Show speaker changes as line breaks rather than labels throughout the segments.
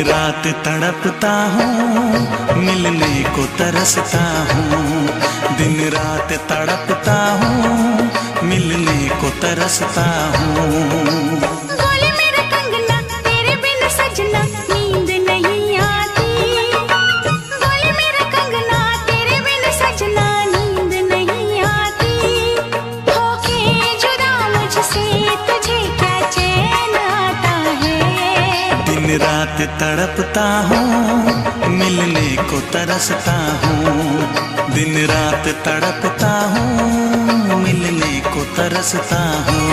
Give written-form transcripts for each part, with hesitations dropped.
रात तड़पता हूँ, मिलने को तरसता हूँ। दिन रात तड़पता हूँ, मिलने को तरसता हूँ।
बोले मेरा कंगना तेरे बिन सजना नींद नहीं आती। बोले मेरा कंगना तेरे बिन सजना नींद नहीं आती। होके जुदा मुझसे तुझे क्या चैन आता है।
दिन रात तड़पता हूँ, मिलने को तरसता हूँ। दिन रात तड़पता हूँ, मिलने को तरसता हूँ।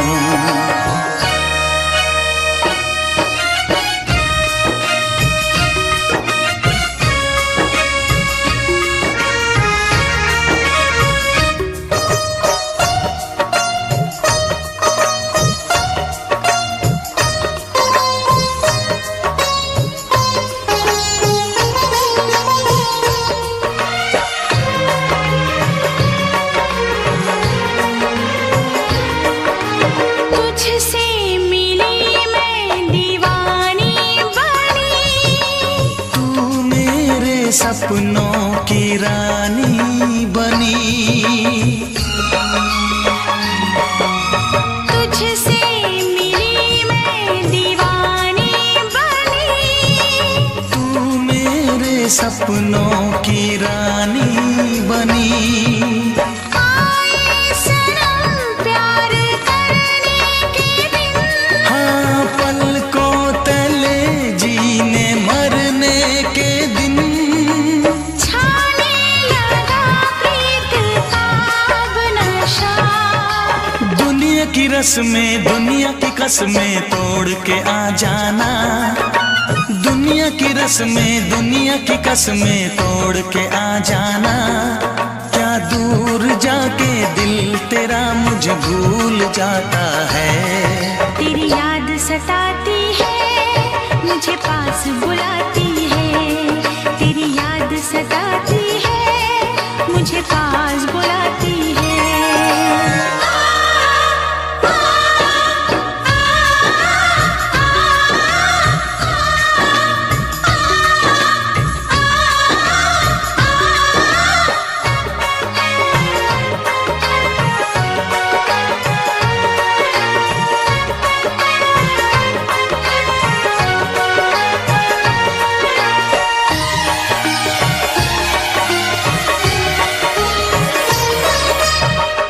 तुझसे मिली मैं दीवानी बनी।
तू मेरे सपनों की रानी बनी।
तुझसे मिली मैं दीवानी बनी।
तू मेरे सपनों की रानी बनी।
आए सनम प्यार करने के दिन।
हाँ, पलकों तले जीने मरने के दिन।
छाने लगा प्रीत का अब नशा।
दुनिया की रस्में, दुनिया की कसमें तोड़ के आ जाना। दुनिया की रस्में, दुनिया की कसमें तोड़ के आ जाना। क्या दूर जाके दिल तेरा मुझे भूल जाता है।
तेरी याद सताती है, मुझे पास बुलाती है। तेरी याद सताती है, मुझे पास बुलाती है।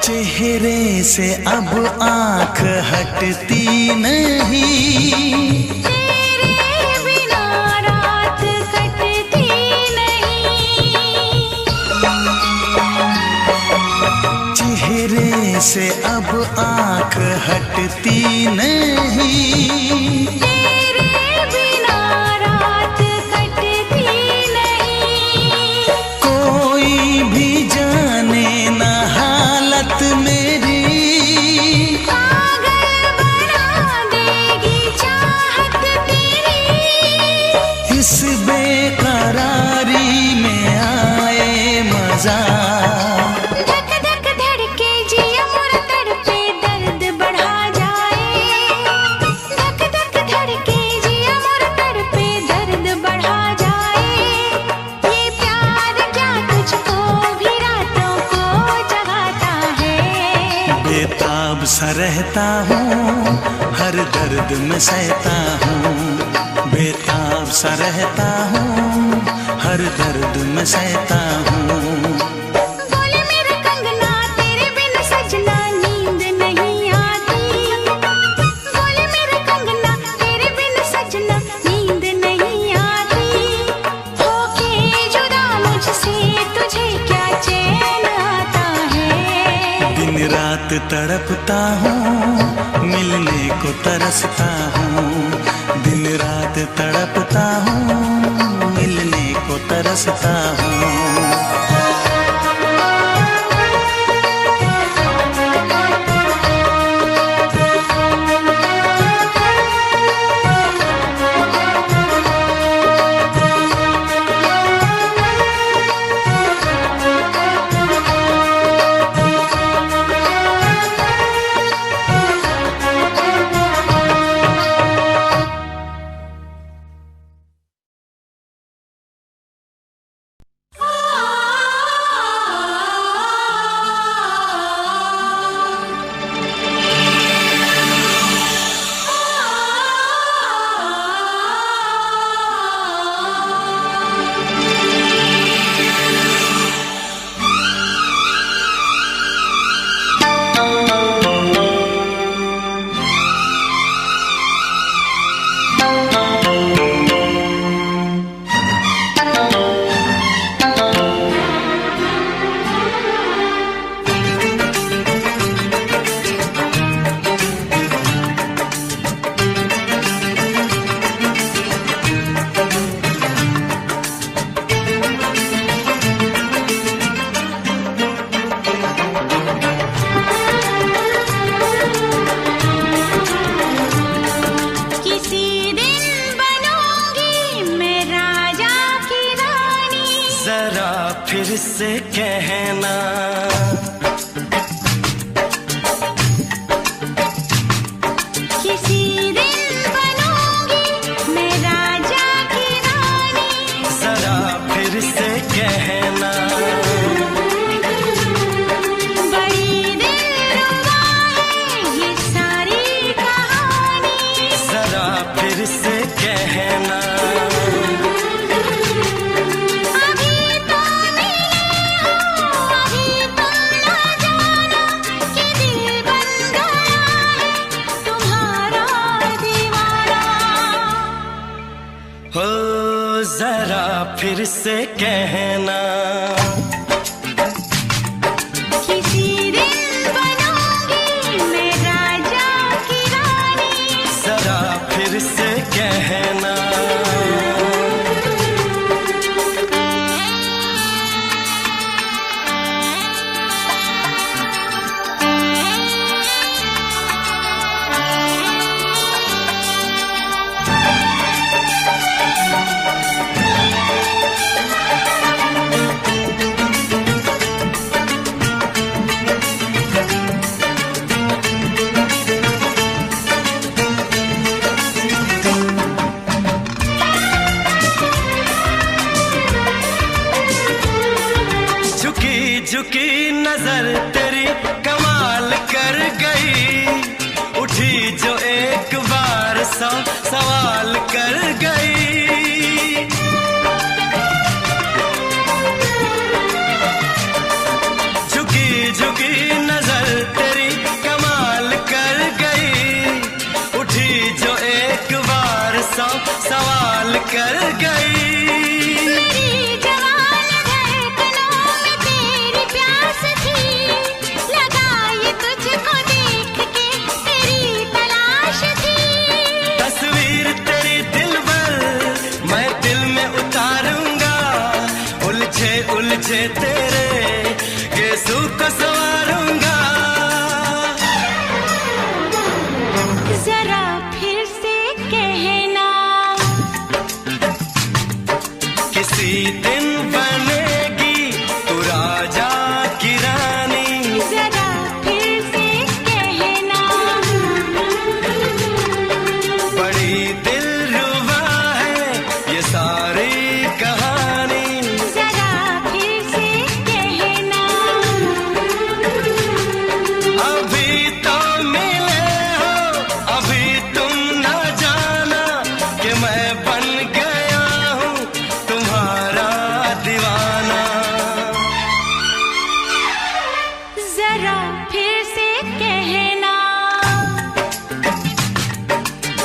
चेहरे से अब आंख हटती नहीं।
तेरे बिना रात कटती नहीं।
चेहरे से अब आंख हटती नहीं।
तेरे बिना रात कटती नहीं।
कोई भी जाने ना हालत मेरी।
पागल बना देगी चाहत तेरी।
इस बेकरारी में आए मजा।
धक धक धड़के जिया मोर तड़पे दर्द बढ़ा जाए। धक धक धड़के जिया मोर तड़पे दर्द बढ़ा जाए। ये प्यार क्या तुझको भी रातों को जगाता है।
बेताब सा रहता हूँ, हर दर्द में सहता हूँ। बेताब सा रहता हूँ, हर दर्द में सहता हूँ।
बोले मेरा कंगना तेरे बिन सजना नींद नहीं आती। बोले मेरा कंगना तेरे बिन सजना नींद नहीं आती। होके जुदा मुझसे तुझे क्या चैन आता है।
दिन रात तड़पता हूँ, मिलने को तरसता हूँ। दिन रात तड़पता हूँ, मिलने को तरसता हूँ। फिर से कहना।
किसी दिन बनूंगी मैं राजा की रानी,
जरा फिर से कहना।
बड़ी दिलरुबा है ये सारी कहानी,
जरा फिर से कहना।
अभी तो मिले हो, अभी तुम ना जाना कि दिल बन गया है तुम्हारा दीवाना।
हो जरा फिर से कहना।
किसी दिन बनूंगी मैं राजा की रानी,
जरा फिर से कहना। झुकी झुकी नजर तेरी कमाल कर गई, उठी जो एक बार 100 सवाल कर गई। झुकी झुकी नजर तेरी कमाल कर गई, उठी जो एक बार 100 सवाल कर गई।
मेरी जवान धड़कनों में तेरी प्यास थी, लगाई तुझको देख के तेरी तलाश थी।
तस्वीर तेरी दिल भर मैं दिल में उतारूंगा, उलझे उलझे तेरे गेसू को संवारूंगा।
जरा फिर से कहना,
किसी दिन बनेगी तू राजा की रानी,
जरा फिर से कहना।
बड़ी दिलरुबा है ये सारी कहानी।
जरा फिर से कहना,
अभी तो मिले हो, अभी तुम ना जाना कि मैं बन गया हूँ तुम्हारा दीवाना।
जरा फिर से कहना,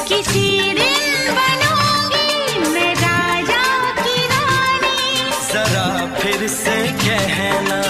किसी दिन बनूंगी मैं राजा की रानी,
जरा फिर से कहना।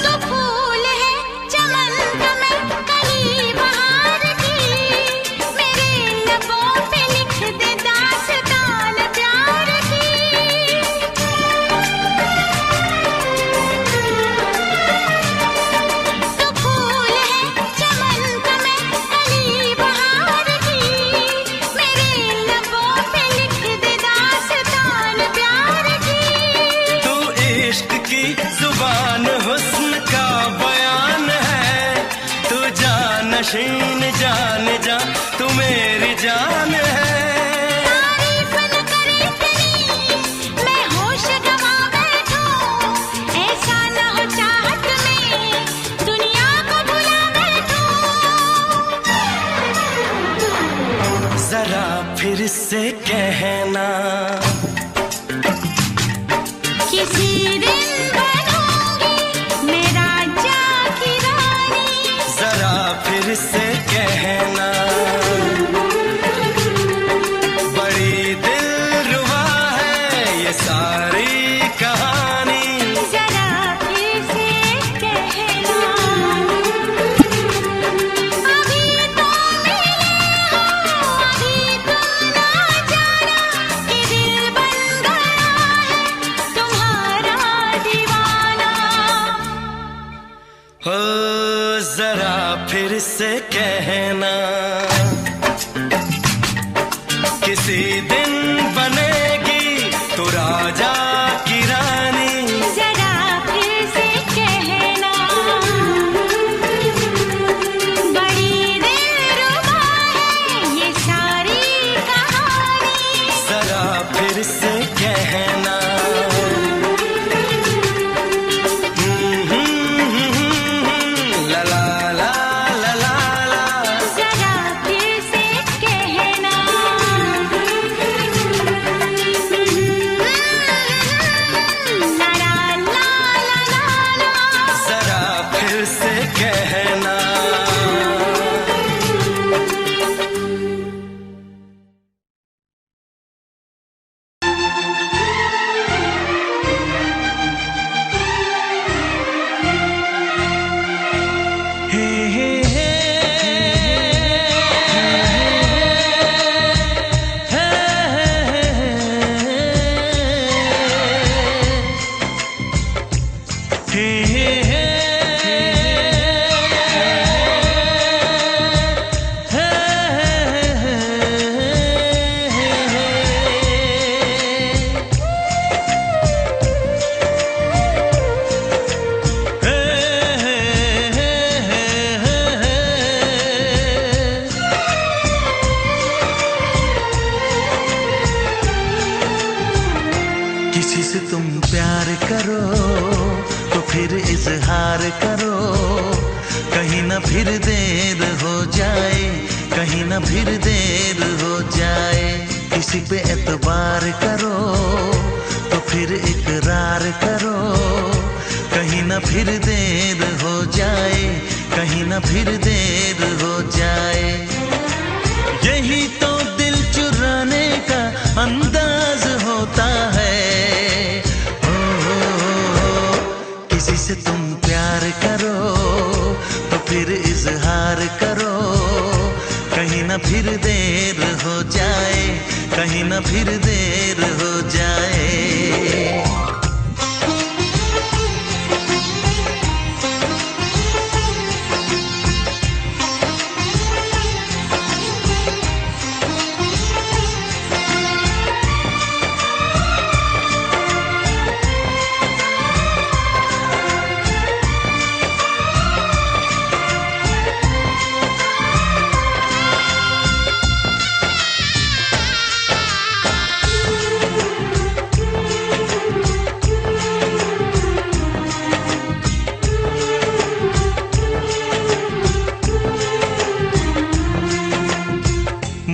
तो फूल है चमन का मैं कली बहार की, मेरे लबों पे लिख दे दास्तान प्यार की। तो फूल है चमन का मैं कली बहार की, मेरे लबों पे लिख दे दास्तान प्यार की।
तू इश्क की जुबान हुस्न का बयान है, तू जानशीन जान जा तू मेरी जान है।
तारीफ न करे तेरी मैं होश गवा बैठूं, ऐसा न हो चाहत में दुनिया को भुला बैठूं।
जरा फिर से कहना,
किसी दिन बनूंगी मैं राजा की रानी,
जरा फिर से कहना।
जरा फिर से कहना, किसी दिन बनेगी तू राजा की रानी।
जरा फिर से कहना, बड़ी दिलरुबा है ये सारी कहानी।
जरा फिर से कहना,
किसी से तुम प्यार करो तो फिर इजहार करो, कहीं ना फिर देर हो जाए, कहीं ना फिर देर हो जाए। किसी पे एतबार करो तो फिर इकरार करो, कहीं ना फिर देर हो जाए, कहीं ना फिर देर हो जाए। यही तो दिल चुराने का अंदाज होता है। किसी से तुम प्यार करो तो फिर इजहार करो, कहीं ना फिर देर हो जाए, कहीं ना फिर देर हो जाए।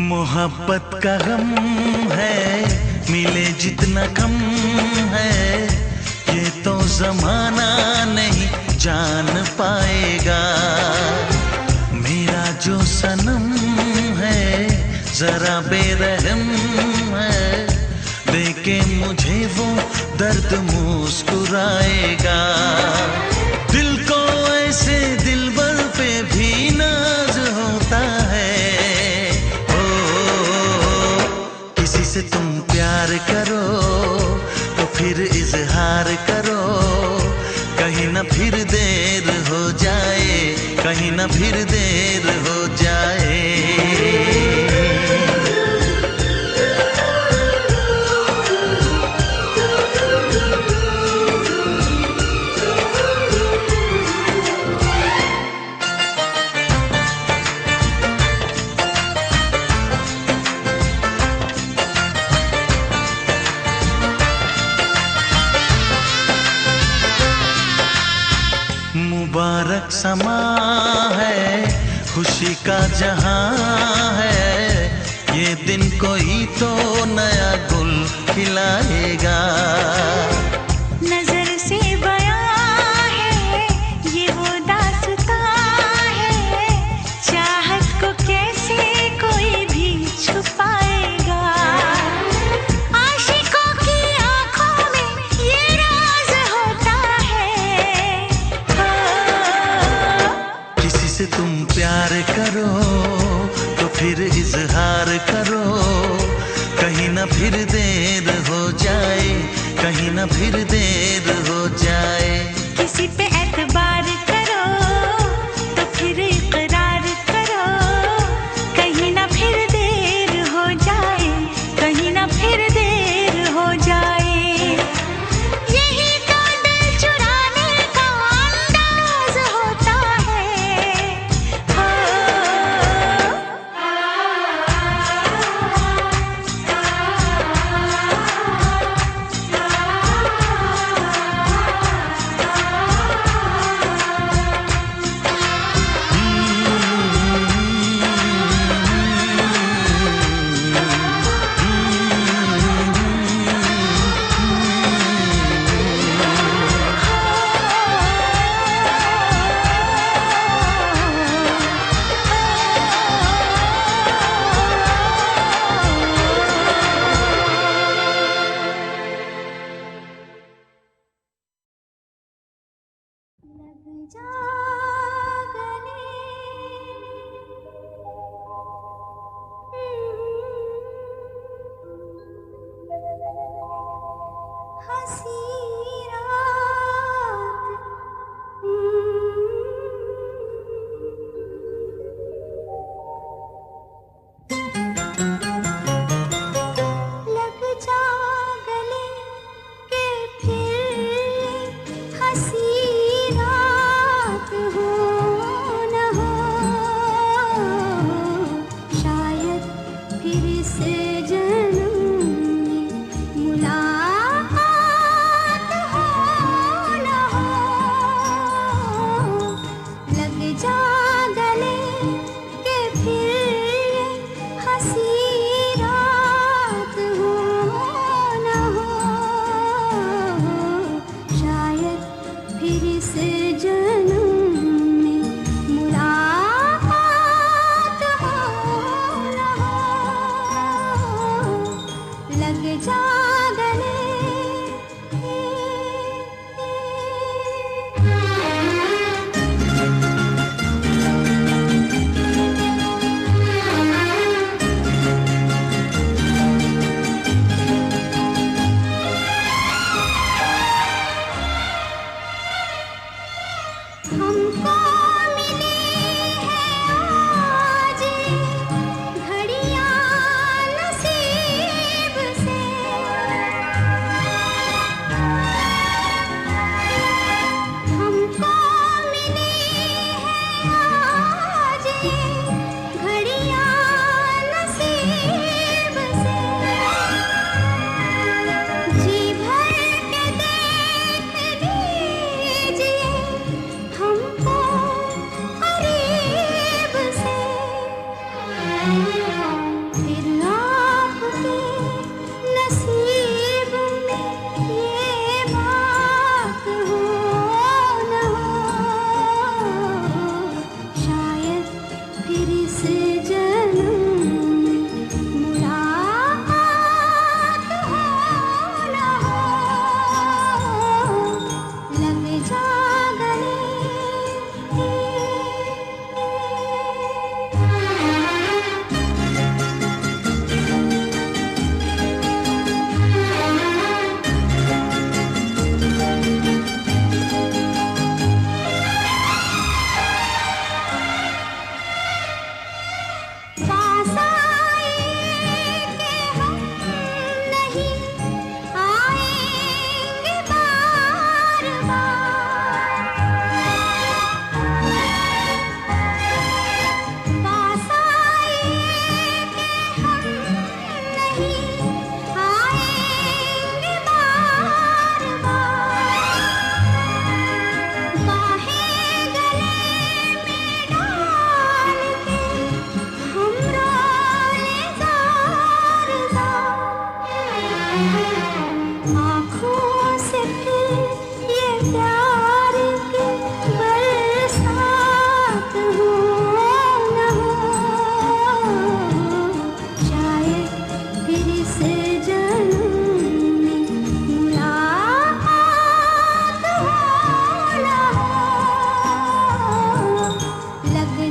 मोहब्बत का गम है, मिले जितना कम है, ये तो जमाना नहीं जान पाएगा। मेरा जो सनम है जरा बेरहम है, देखे मुझे वो दर्द मुस्कुराएगा। दिल को ऐसे दिलबर पे भी नाज होता है। किसी से तुम प्यार करो तो फिर इजहार करो, कहीं ना फिर देर हो जाए, कहीं ना फिर देर हो जाए। मुबारक समा है, खुशी का जहां है, ये दिन कोई तो नया गुल खिलाएगा।
नजर से बयां है ये वो दास्तां है, चाहत को कैसे कोई भी छुपाएगा। आशिकों की आंखों में ये राज होता है।
किसी से तुम प्यार करो तो फिर इजहार करो, कहीं ना फिर देर हो जाए, कहीं ना फिर देर हो जाए।
किसी पे एतबार करो तो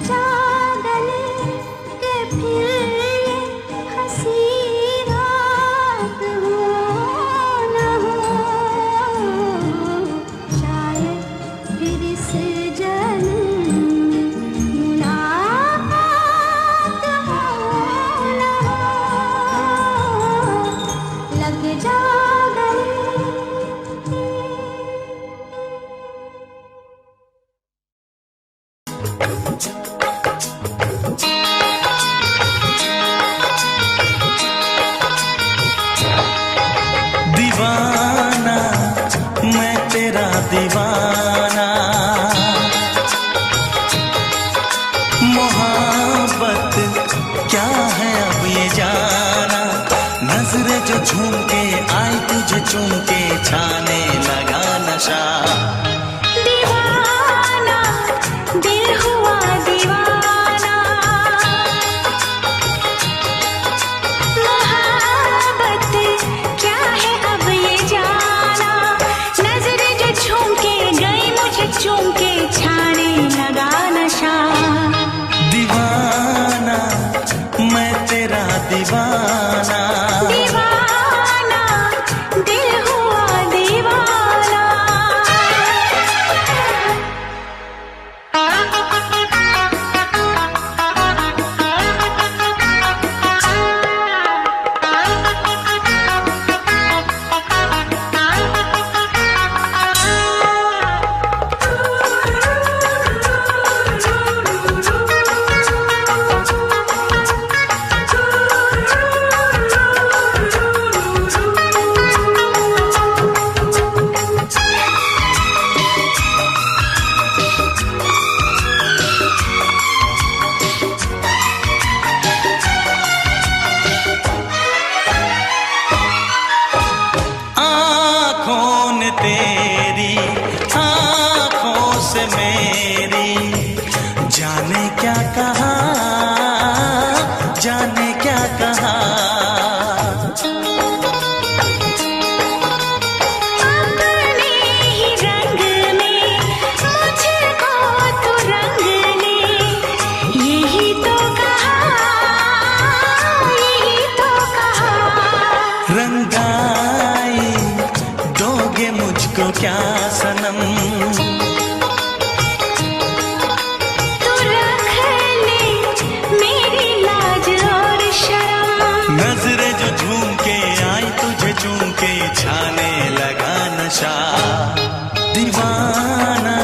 जा गले के फिर ये हंसी रात हो न हो, शायद फिर इस जन्म मुलाकात हो न हो, लग जा गले।
दीवाना मैं तेरा दीवाना, मोहब्बत क्या है अब ये जाना, नजरें जो झूम के आई तुझे चूम के छाने लगा नशा।
दीवाना दिल हुआ दीवाना, मोहब्बत क्या है अब ये जाना, नजरें जो झूम के गई मुझे चूम के छाने लगा नशा।
दीवाना मैं तेरा दीवाना,
दीवाना दिल हुआ दीवाना।
आँखों ने तेरी आँखों से मेरी जाने क्या कहा, जाने क्या कहा।
अपने ही रंग में मुझको तो रंग ले, यही तो कहा, यही तो कहा।
रंगाई दोगे मुझको क्या सनम,
तू रख ले मेरी लाज और शर्म,
नजरें जो झूम के आई तुझे चूम के छाने लगा नशा। दीवाना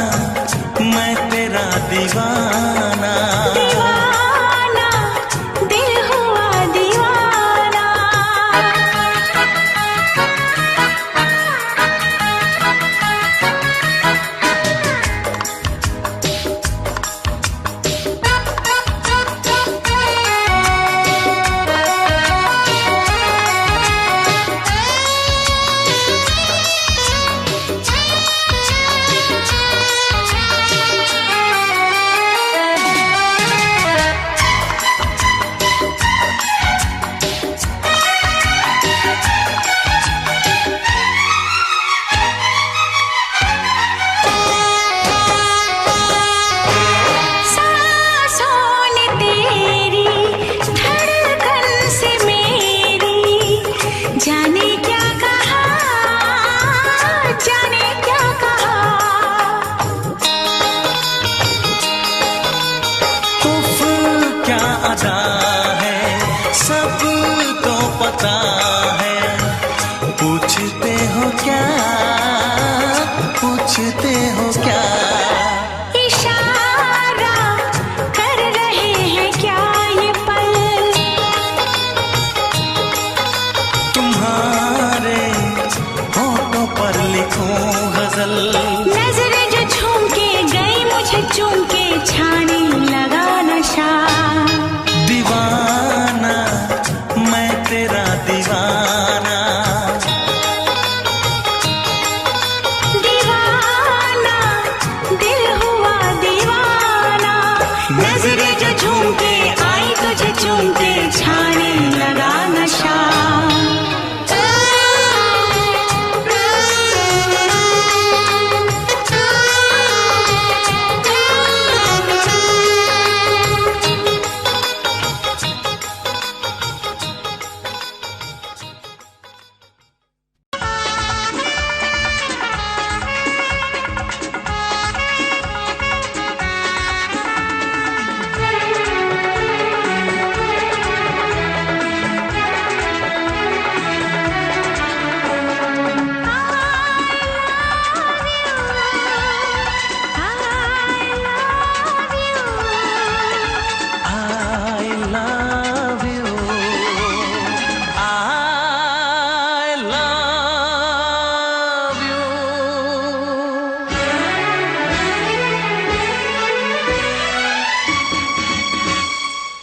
मैं तेरा दीवाना,
दीवाना दिल हुआ दीवाना।
पूछते हो क्या?
इशारा कर रहे हैं क्या ये पल?
तुम्हारे होठों पर लिखूं गजल।
नजरें जो झूम के गई मुझे चूम के छाने लगा नशा।
दीवाना मैं तेरा दीवाना।
दीवाना दिल हुआ दीवाना। नजरें जो झूम के आई तुझे चूम के छाने लगा नशा।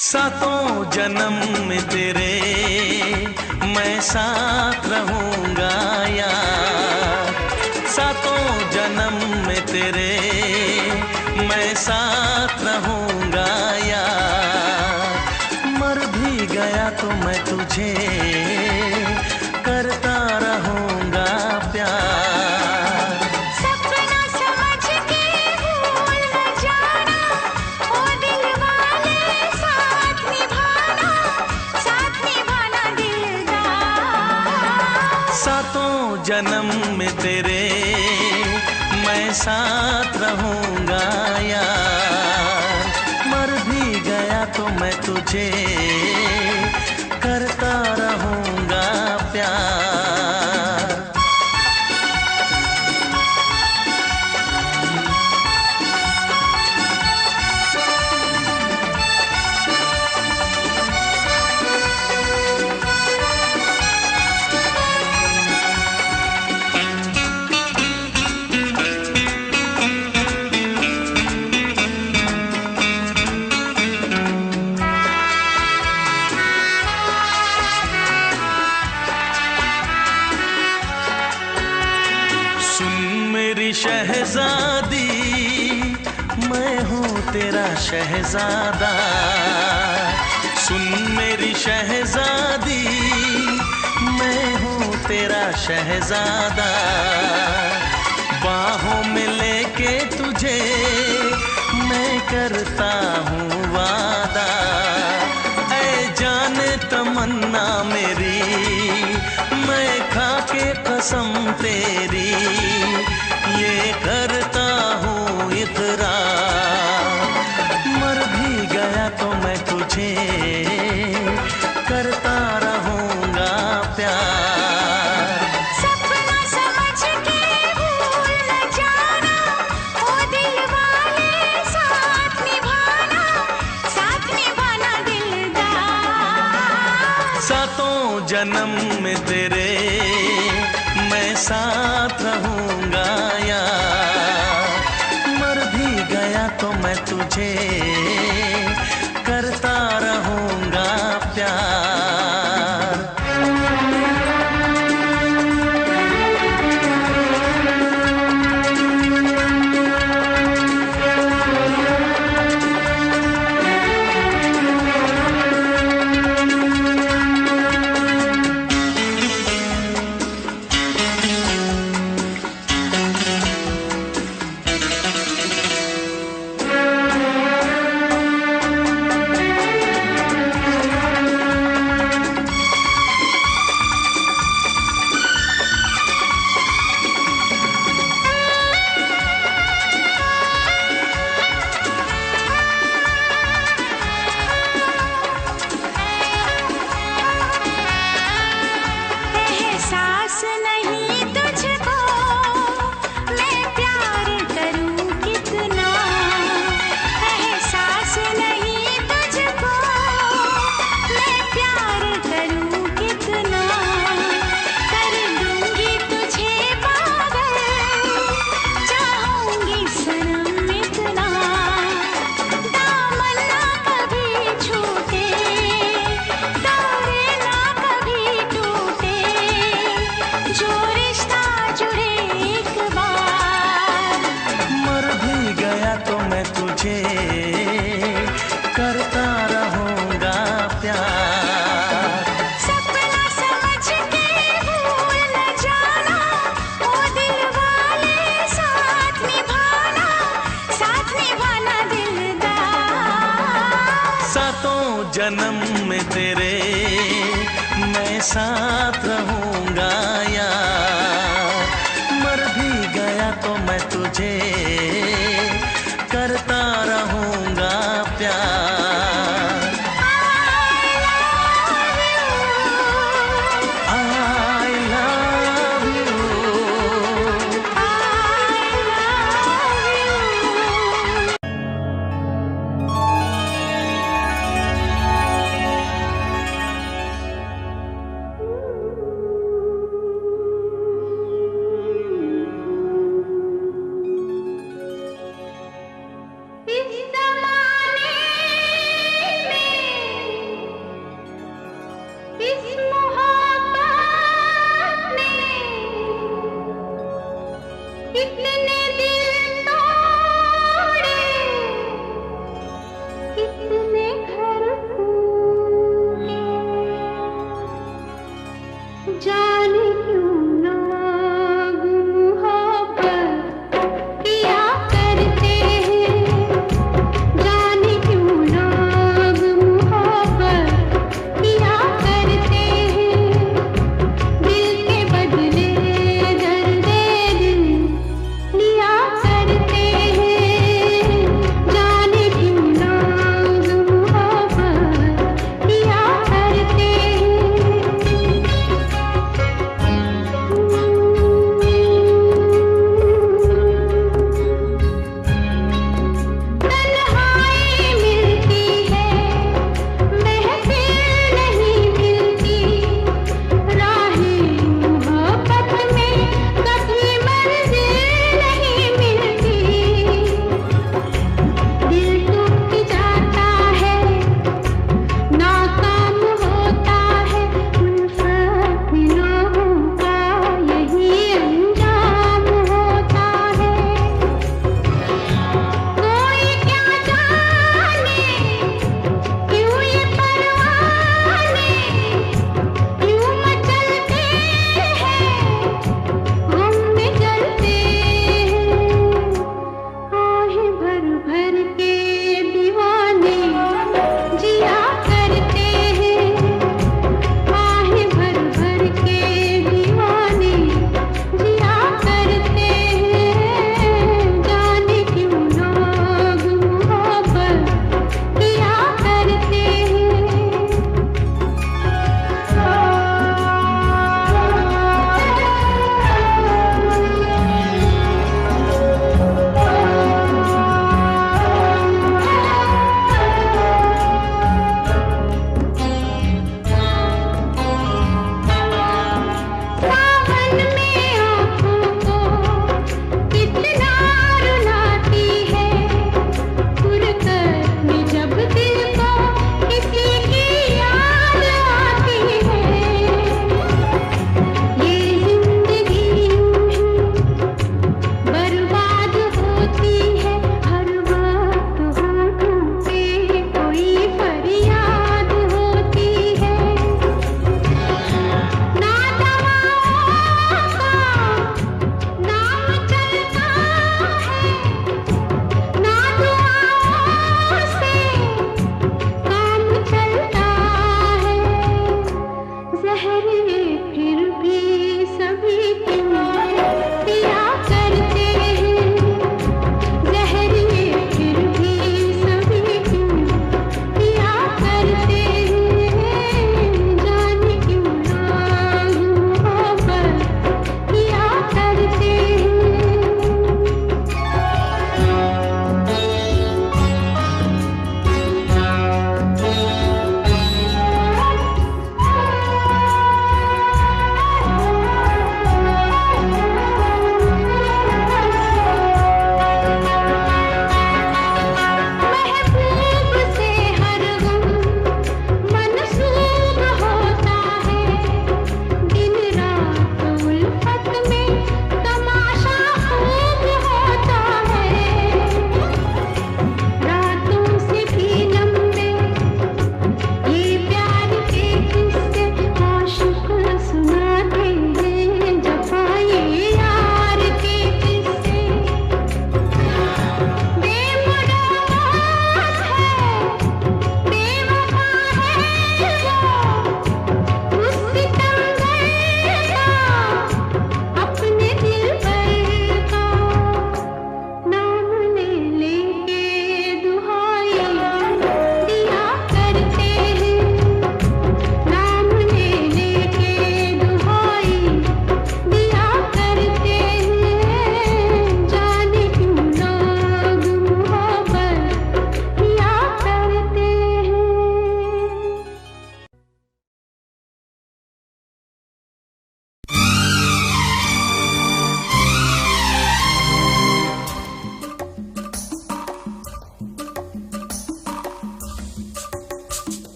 सातों जन्म में तेरे मैं साथ रहूंगा यार, सातों जन्म में तेरे मैं साथ रहूंगा यार, मर भी गया तो मैं तुझे करता रहूंगा प्यार।
सपना समझ के भूल न जाना, ओ दिल वाले साथ निभाना दिलदार।
सातों जन्म में तेरे मैं साथ रहूंगा यार, मर भी गया तो मैं तुझे करता रहूंगा प्यार। शहजादी मैं हूँ तेरा शहजादा, सुन मेरी शहजादी मैं हूँ तेरा शहजादा, बाहों में लेके तुझे मैं करता हूँ वादा, ऐ जाने तमन्ना मेरी मैं खा के कसम तेरी ये करता हूँ इकरार, मर भी गया तो मैं तुझे करता रहूंगा प्यार।
सपना समझ के भूल न जाना, ओ दिल वाले साथ निभाना दिलदार।
सातों जन्म में तेरे मैं साथ रहूंगा यार, मर भी गया तो मैं तुझे करता रहूंगा प्यार। करता रहूंगा प्यार।
सपना समझ के भूल न जाना, ओ दिल वाले साथ निभाना दिलदार।
सातों जन्म में तेरे मैं साथ रहूंगा यार, मर भी गया तो मैं तुझे करता रहूंगा प्यार। I love you।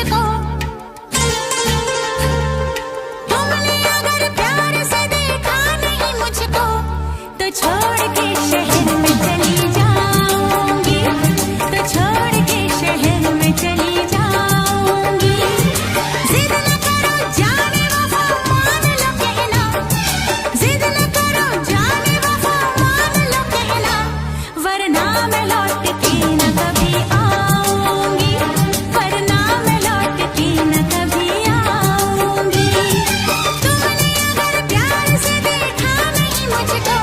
मुझको। तुमने अगर प्यार से देखा नहीं मुझको, तो छोड़ के शहर में चली जाऊंगी, तो छोड़ के शहर में चली जाऊंगी। जिद न करो जाने वफा मान लो कहना, जिद न करो जाने वफा मान लो कहना, वरना मैं लौट के न कभी आऊंगी, वरना मैं लौट के न कभी आऊंगी। तुमने अगर प्यार से देखा नहीं मुझको,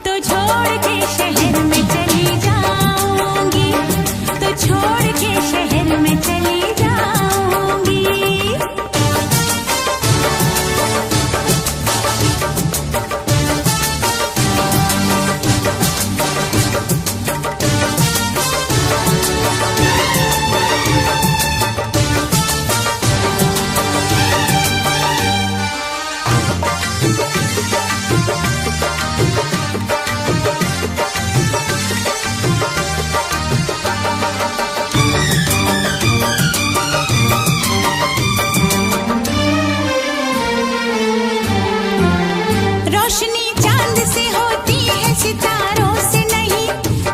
तो छोड़ के शहर में चली जाऊंगी, तो छोड़ के शहर में चली जाऊंगी। रोशनी चांद से होती है सितारों से नहीं,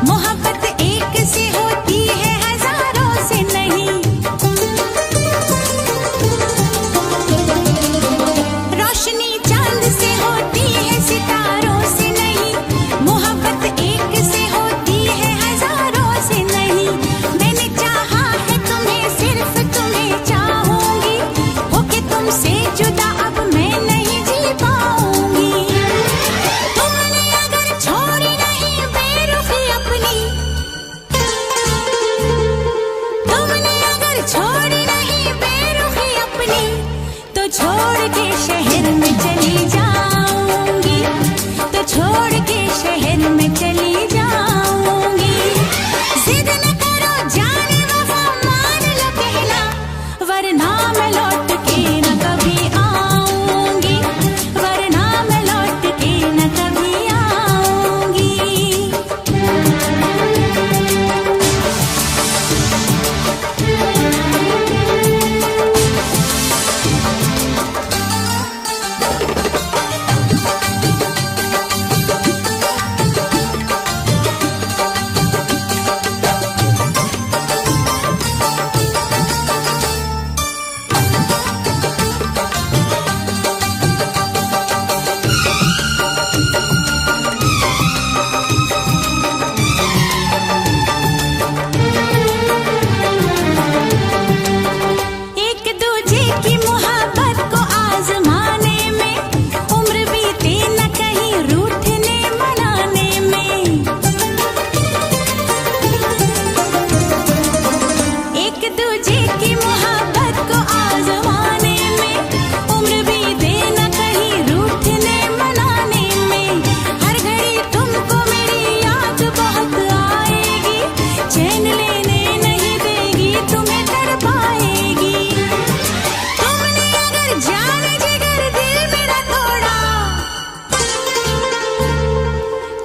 मोहब्बत एक से होती है हजारों से नहीं। रोशनी चांद से होती है सितारों से नहीं, मोहब्बत एक से होती है हजारों से नहीं। मैंने चाहा है तुम्हें, सिर्फ तुम्हें चाहूंगी, होके तुमसे जुदा अब मैं नहीं जी पाऊंगी। तुमने अगर छोड़ी नहीं बेरुखी अपनी, तुमने अगर छोड़ी नहीं बेरुखी अपनी, तो छोड़ के शहर में चली जाऊंगी, तो छोड़ के शहर में चली जाऊंगी। जिद न करो जाने वफा मान लो कहना, वरना मैं लौट के न कभी आऊंगी, वरना मैं लौट के न कभी आऊंगी। एक दूजे की मोहब्बत को आजमाने में, उम्र बीते न कहीं रूठने मनाने में। एक दूजे की मोहब्बत को आजमाने में, उम्र बीते न कहीं रूठने मनाने में। हर घड़ी तुमको मेरी याद बहुत आएगी, चैन लेने नहीं देगी, तुम्हें तड़पाएगी। तुमने अगर जाने जिगर दिल मेरा तोड़ा,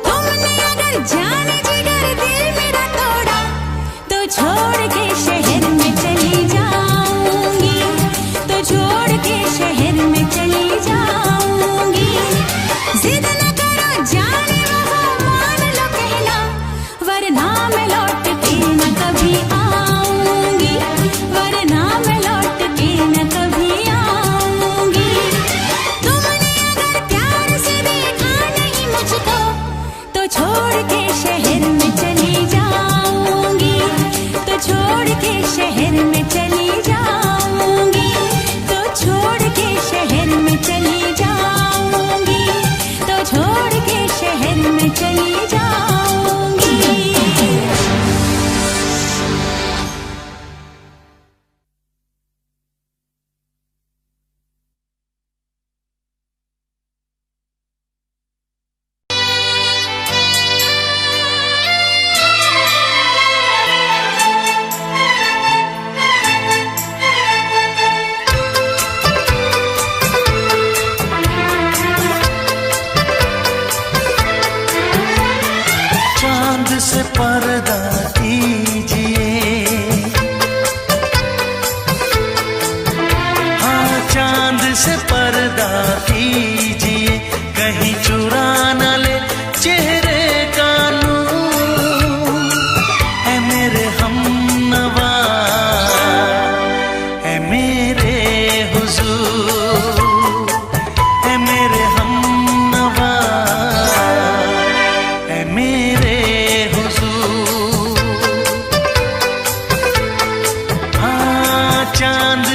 तुमने अगर जाने जिगर दिल मेरा तोड़ा, तो छोड़ के शहर में चली जाऊंगी, तो छोड़ के शहर में चली जाऊंगी। जिद न करो जाने वफा मान लो कहना, वरना मैं लौट के न कभी आऊंगी, वरना मैं लौट के न कभी आऊंगी। तुमने अगर प्यार से देखा नहीं मुझको, तो छोड़ के शहर में चली जाऊंगी, तो छोड़ के शहर में चली जाऊंगी, तो छोड़ के शहर में चली जाऊंगी, तो छोड़ के शहर में चली जाऊंगी।
से पर्दा कीजिए,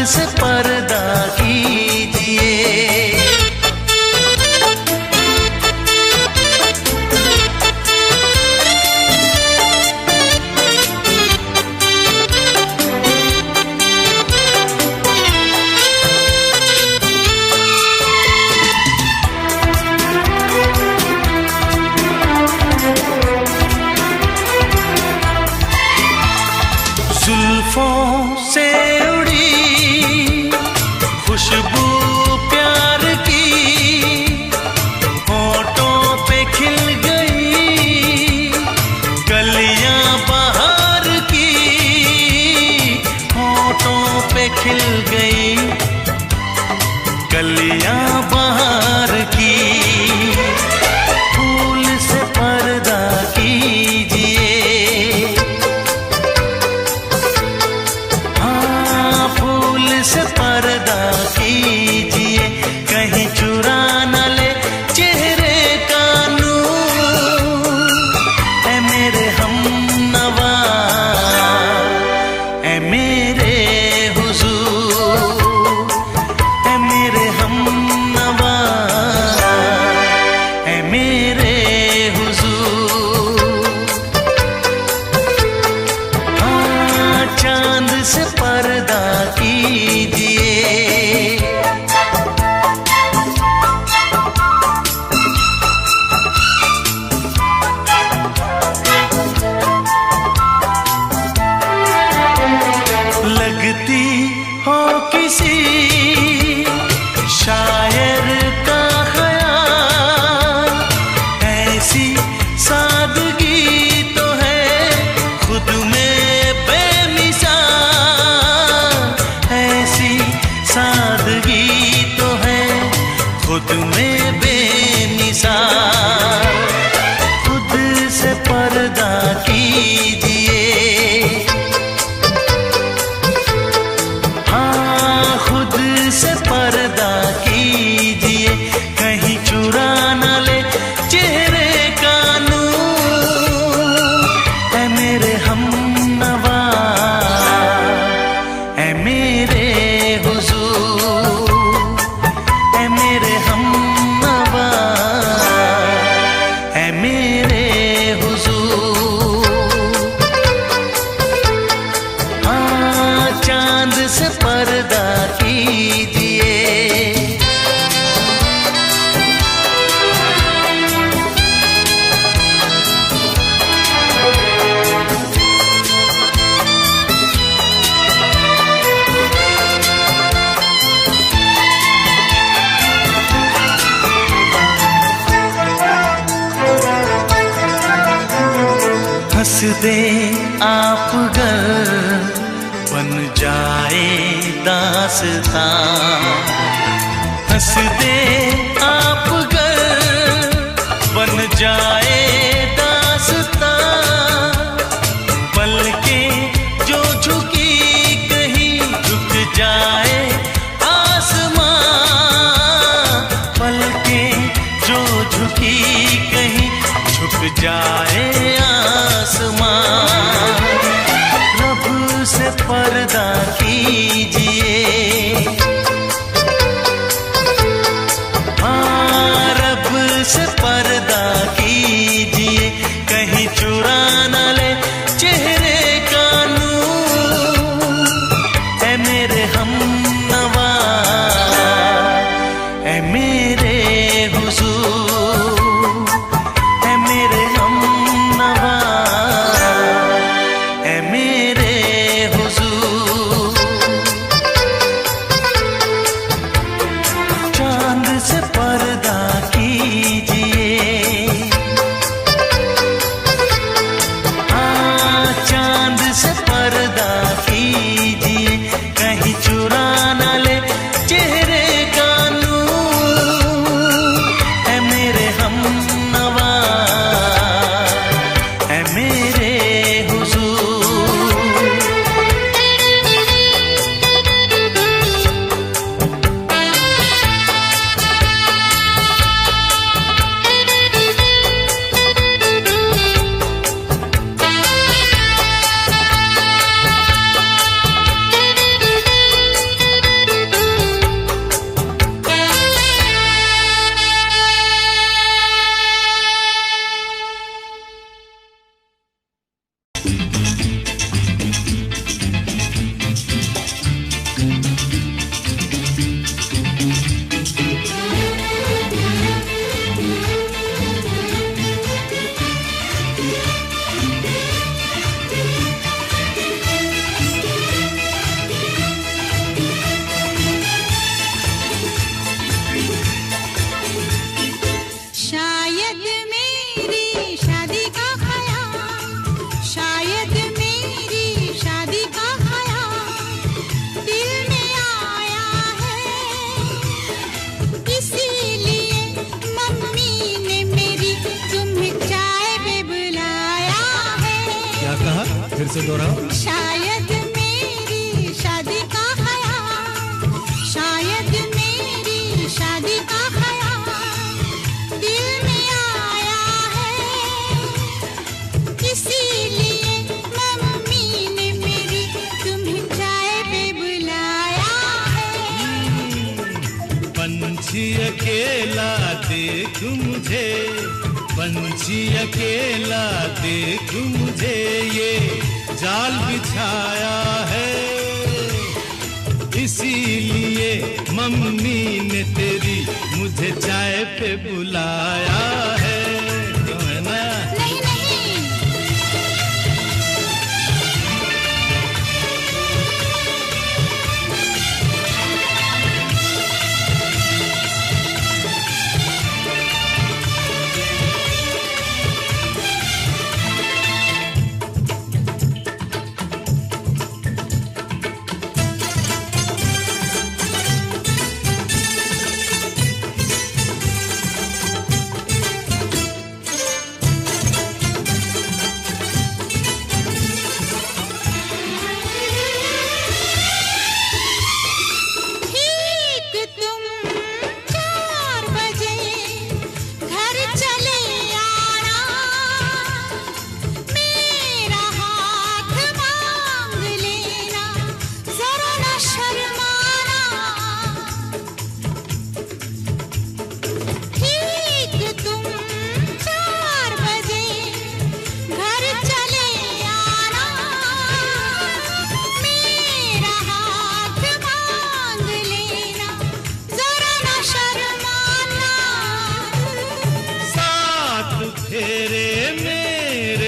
से पर्दा कीजिए। जुल्फों से उड़ी खुशबू प्यार की, होठों पे खिल गई कलियां बहार की, होठों पे खिल गई कलियां बहार की। फूल से पर्दा कीजिए, से पर्दा कीजिए, कहीं चुरा न ले चेहरे का नूर। ऐ मेरे हमनवा, ऐ मेरे हुजूर, ऐ मेरे हमनवा, ऐ मेरे हुजूर। हाँ, चांद से पर्दा कीजिए। लगती हो किसी शायर का ख़याल, ऐसी सादगी तो है खुद में बेमिसाल, ऐसी सादगी तो है खुद में बेमिसाल। खुद से पर्दा कीजिए, हाँ खुद से पर्दा कीजिए, कहीं चुरा न ले चेहरे का नूर। ऐ मेरे हमनवा, ऐ मेरे हुजूर, ऐ मेरे हमनवा, ऐ मेरे हुजूर। हाँ, चांद से पर्दा कीजिए। हंस दे आप गर बन जाए दास्तां, हंस दे आप गर बन जाए दास्तां। पलकें जो झुकी कहीं झुक जाए आसमां, पलकें जो झुकी कहीं झुक जाए आसमां। रब से पर्दा कीजिए, हाँ रब से पर्दा कीजिए, कहीं चुरा न ले चेहरे का नूर। ऐ मेरे हमनवा, ऐ मेरे हुजूर, ऐ मेरे हम
से दोहराओ।
शायद मेरी शादी का ख्याल, शायद मेरी शादी का ख्याल दिल में आया है, इसीलिए मम्मी ने मेरी तुम्हें चाय पे बुलाया है।
पंछी अकेला देख मुझे, पंछी अकेला देख मुझे, ये जाल बिछाया है, इसीलिए मम्मी ने तेरी मुझे चाय पे बुलाया है। क्यों है ना?
नहीं नहीं,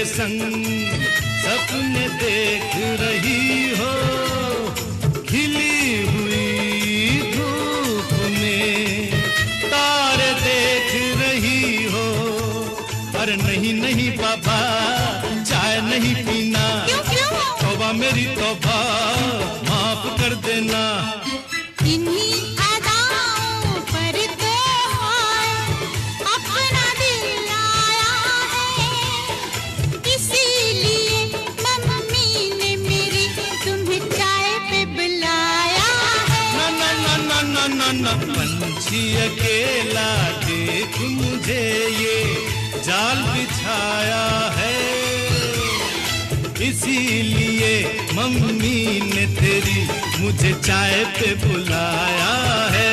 संग सपने देख रही हो, खिली हुई धूप में तारे देख रही हो। अरे नहीं नहीं बाबा, चाय नहीं पीना। तौबा मेरी तौबा, माफ कर देना।
इन्हीं अदाओं पर तो अपना दिल आया है, इसीलिए मम्मी ने मेरी तुम्हें चाय पे बुलाया है।
ना ना ना ना ना ना ना, पंछी अकेला देख मुझे, ये जाल बिछाया है, इसीलिए मम्मी ने तेरी मुझे चाय पे बुलाया है।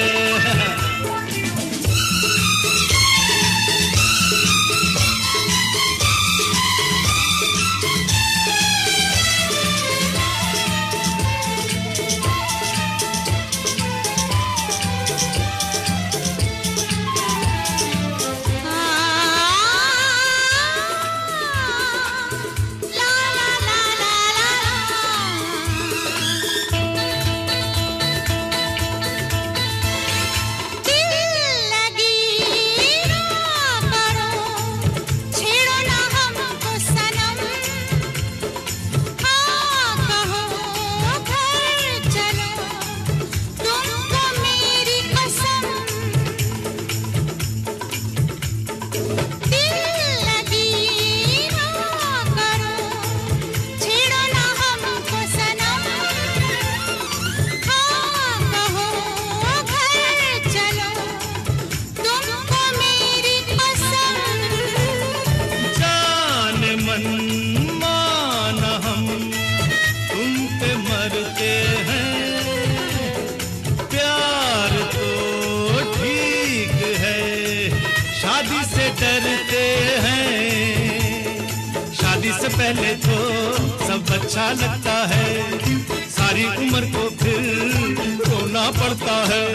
शादी से डरते हैं, शादी से पहले तो सब अच्छा लगता है, सारी उम्र को फिर रोना पड़ता है।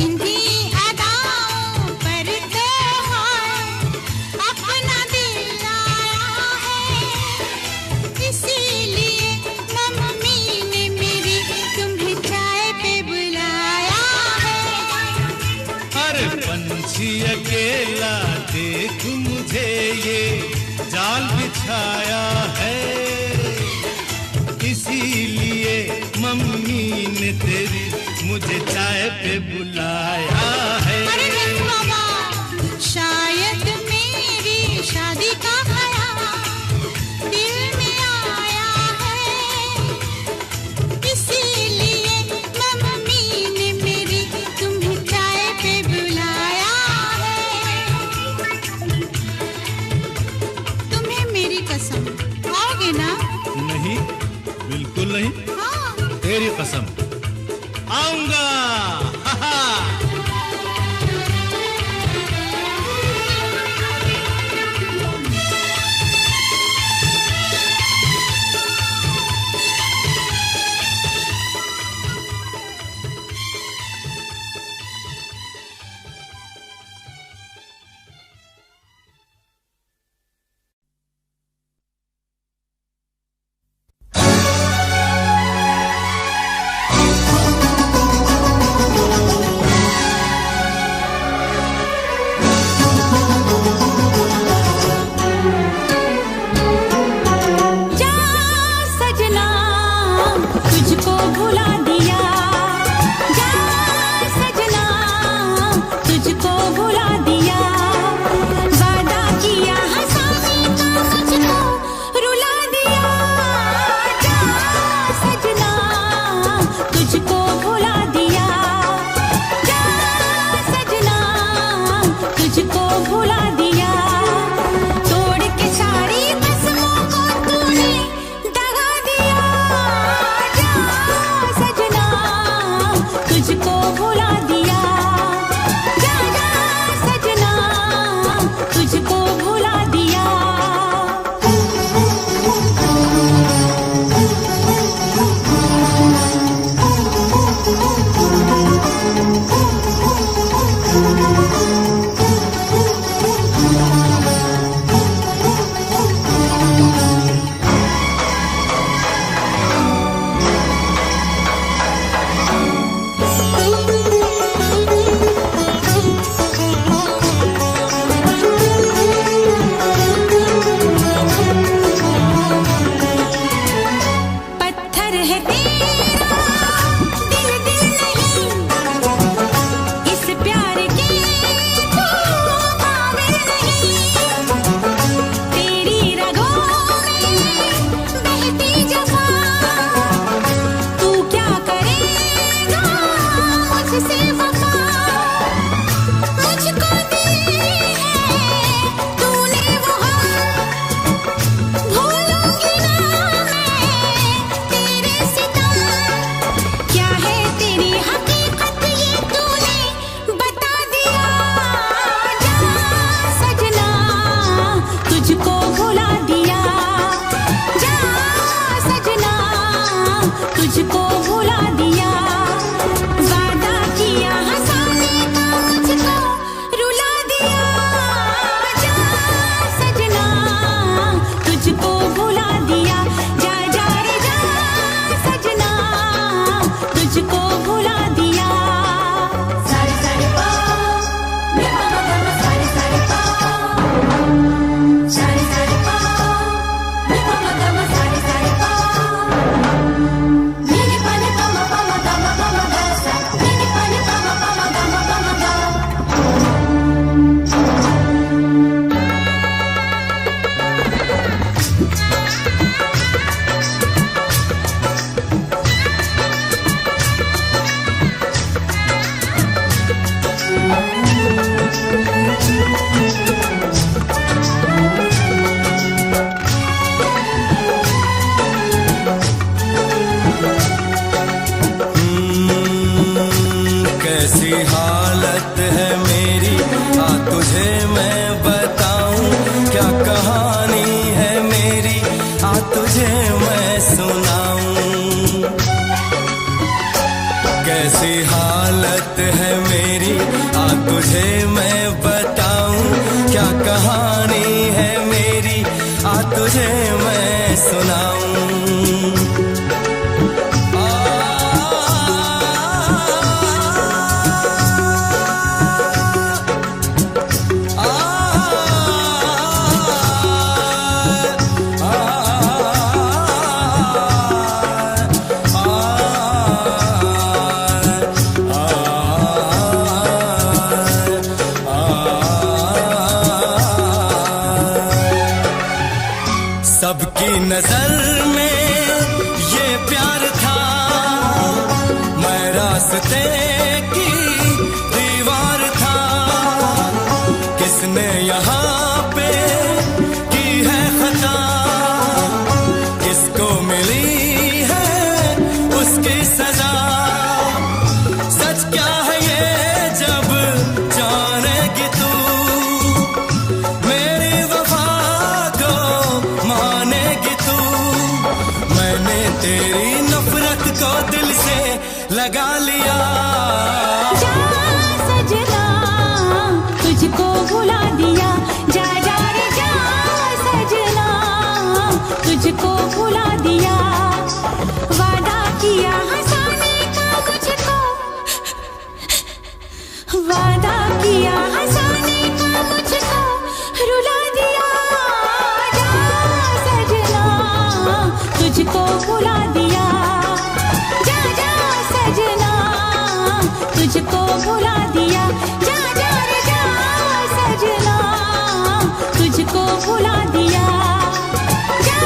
इन्हीं अदाओं पर तो अपना दिल आया है, इसीलिए मम्मी ने मेरी तुम्हें चाय पे बुलाया है।
अरे पंछी अकेला देख मुझे, ये जाल बिछाया है, इसीलिए मम्मी ने तेरी मुझे चाय पे बुलाया है।
अरे नहीं बाबा, शायद मेरी शादी का ख्याल दिल में आया
मेरी कसम आऊंगा। हा हा।
लगा लिया।
जा सजना तुझको भुला दिया, जा जा रे जा सजना तुझको भुला दिया। वादा किया हंसाने का मुझको, वादा किया हंसाने का मुझको रुला दिया। जा सजना तुझको भुला दिया, जा जा सजना तुझको भुला दिया। जा जा रे जा सजना तुझको भुला दिया, जा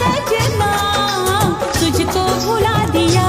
सजना तुझको भुला दिया।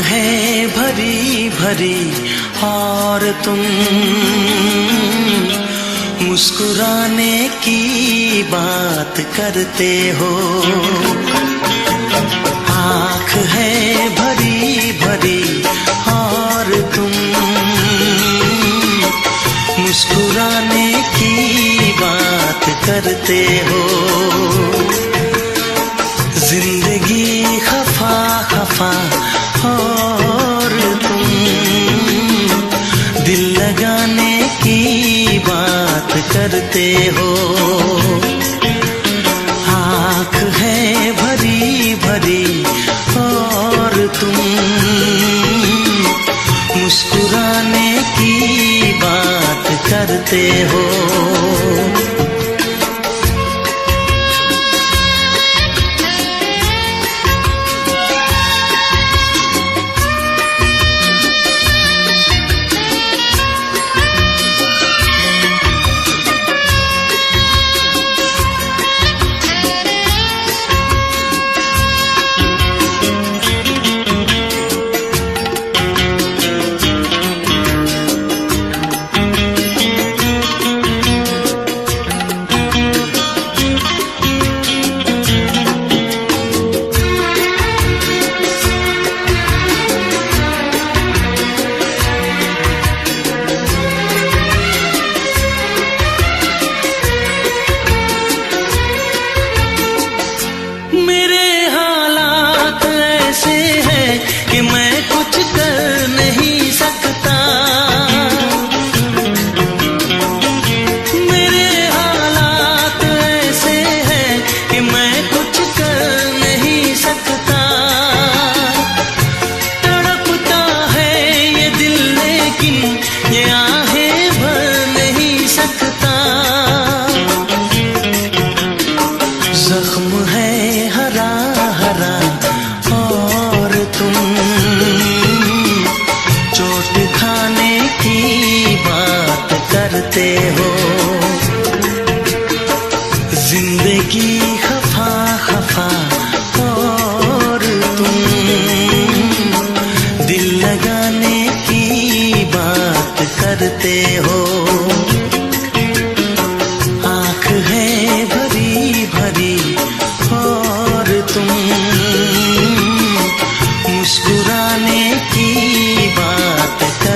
है भरी भरी और तुम मुस्कुराने की बात करते हो। आँख है भरी भरी और तुम मुस्कुराने की बात करते हो। जिंदगी खफा खफा और तुम दिल लगाने की बात करते हो। आँख है भरी भरी और तुम मुस्कुराने की बात करते हो। कि मैं कुछ कर नहीं सकता। मेरे हालात ऐसे हैं कि मैं कुछ कर नहीं सकता। तड़पता है ये दिल लेकिन ये आहें भर नहीं सकता। जख्म है हरा हरा और तुम चोट खाने की बात करते हो। जिंदगी खफा खफा और तुम दिल लगाने की बात करते हो। आँख है भरी भरी और तुम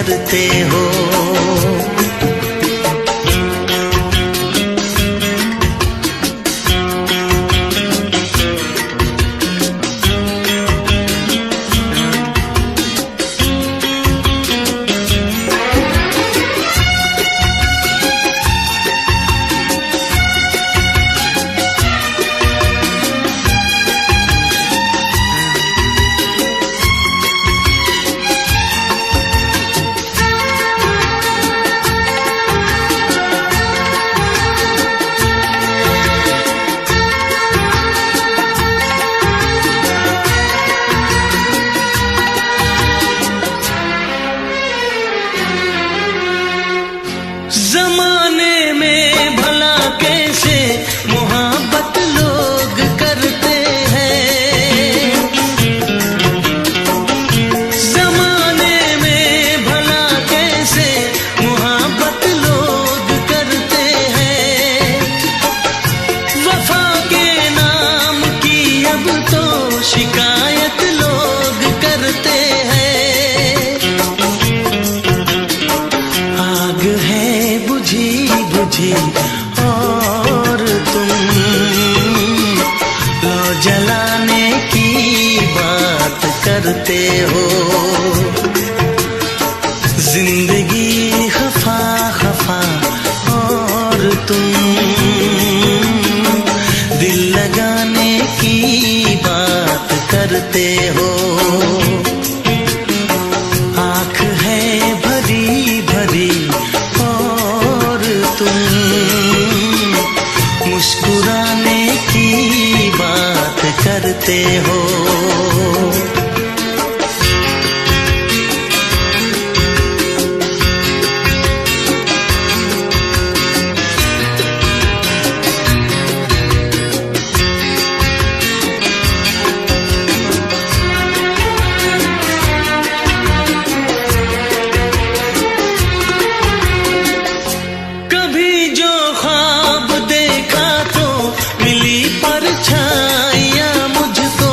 करते हो। जमाने में भला कैसे मोहब्बत लोग करते हैं, जमाने में भला कैसे मोहब्बत लोग करते हैं। वफा के नाम की अब तो शिकायत लोग करते हैं। आग है बुझी बुझी और तुम लो जलाने की बात करते हो। जिंदगी खफा खफा और तुम दिल लगाने की बात करते हो। आँख है भरी भरी और तुम मुस्कुराने की बात करते हो। कभी जो ख्वाब देखा तो मिली परछाइयां मुझको,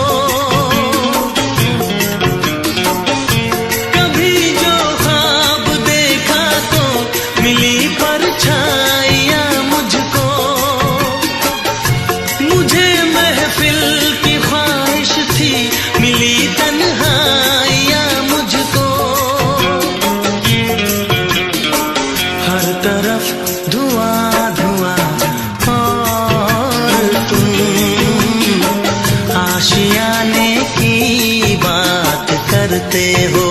कभी जो ख्वाब देखा तो मिली परछाइयां मुझको। मुझे महफिल की ख्वाहिश थी मिली तन्हाइयां मुझको। हर तरफ धुआं धुआं और तुम आशियाने की बात करते हो।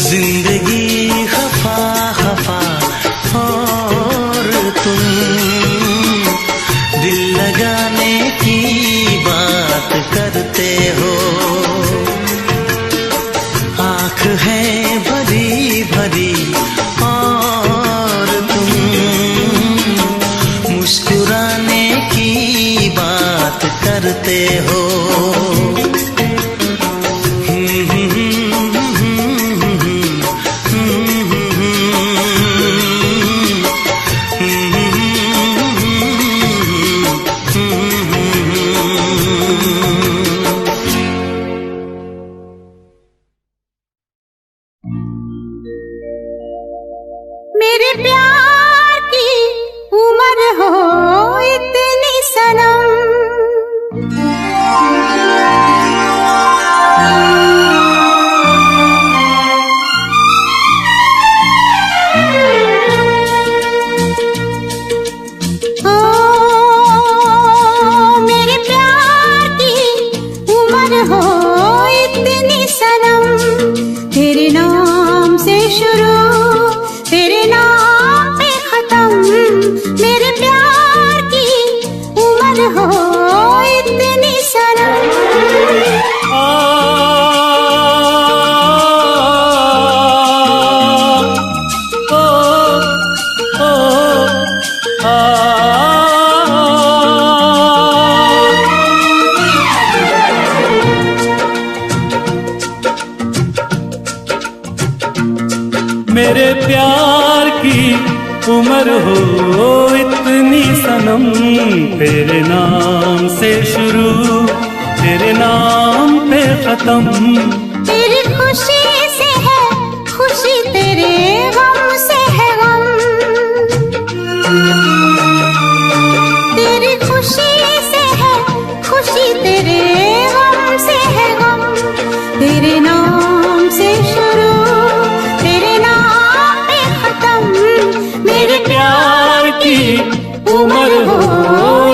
जिंदगी खफा खफा और तुम दिल लगाने की बात करते हो। आँख है भरी भरी और तुम मुस्कुराने की बात करते हो।
मेरे प्यार की उम्र हो इतनी सनम, ओ मेरे प्यार की उम्र हो इतनी सनम। तेरे नाम से शुरू तेरे नाम पे खत्म। मेरे प्यार की उम्र हो इतनी सनम।
मेरे प्यार की उम्र हो इतनी सनम। तेरे नाम से शुरू तेरे नाम पे खत्म।
तेरी खुशी से तेरे गम से है गम, तेरी खुशी से है खुशी, तेरे गम से है गम, तेरे नाम से शुरू तेरे नाम पे खत्म। मेरे
प्यार की उम्र हो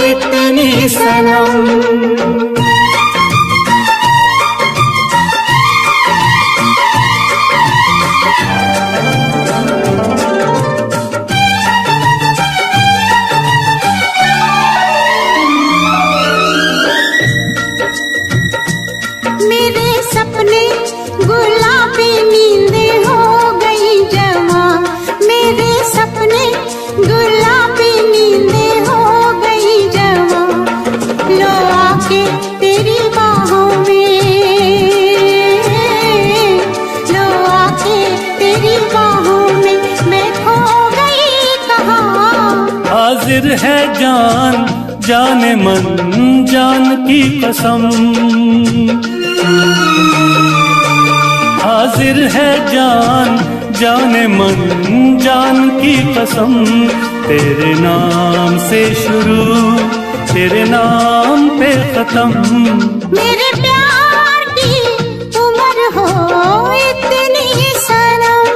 इतनी सनम।
मेरे सपने गुलाबी नींदें हो गई जवा, मेरे सपने गुलाबी नींदें हो गई जवा, लो आके तेरी बाहों में, लो आके तेरी बाहों में, मैं खो गई कहाँ।
हाजिर है जान जाने मन जान की कसम, हाजिर है जान जाने मन जान की कसम, तेरे नाम से शुरू तेरे नाम पे खत्म।
मेरे प्यार की उम्र हो इतनी सनम।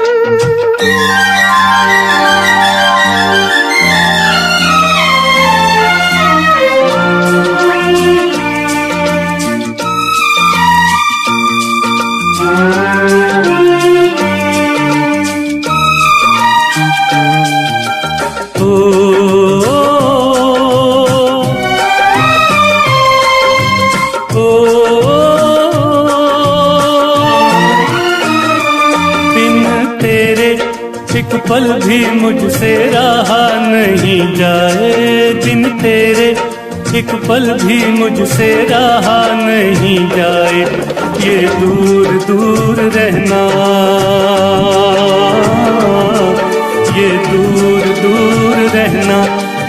एक पल भी मुझसे रहा नहीं जाए, दिन तेरे एक पल भी मुझसे रहा नहीं जाए, ये दूर दूर रहना, ये दूर दूर रहना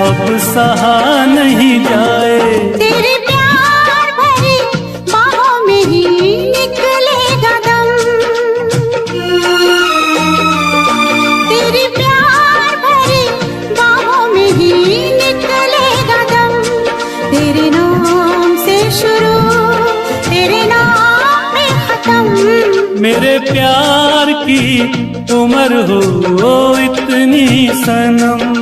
अब सहा नहीं जाए।
तेरे प्यार भरी बाहों में ही निकलेगा दम, तेरे प्यार भरी बाहों में ही निकलेगा दम, तेरे नाम से शुरू तेरे नाम पे खत्म।
मेरे प्यार की उम्र हो इतनी सनम।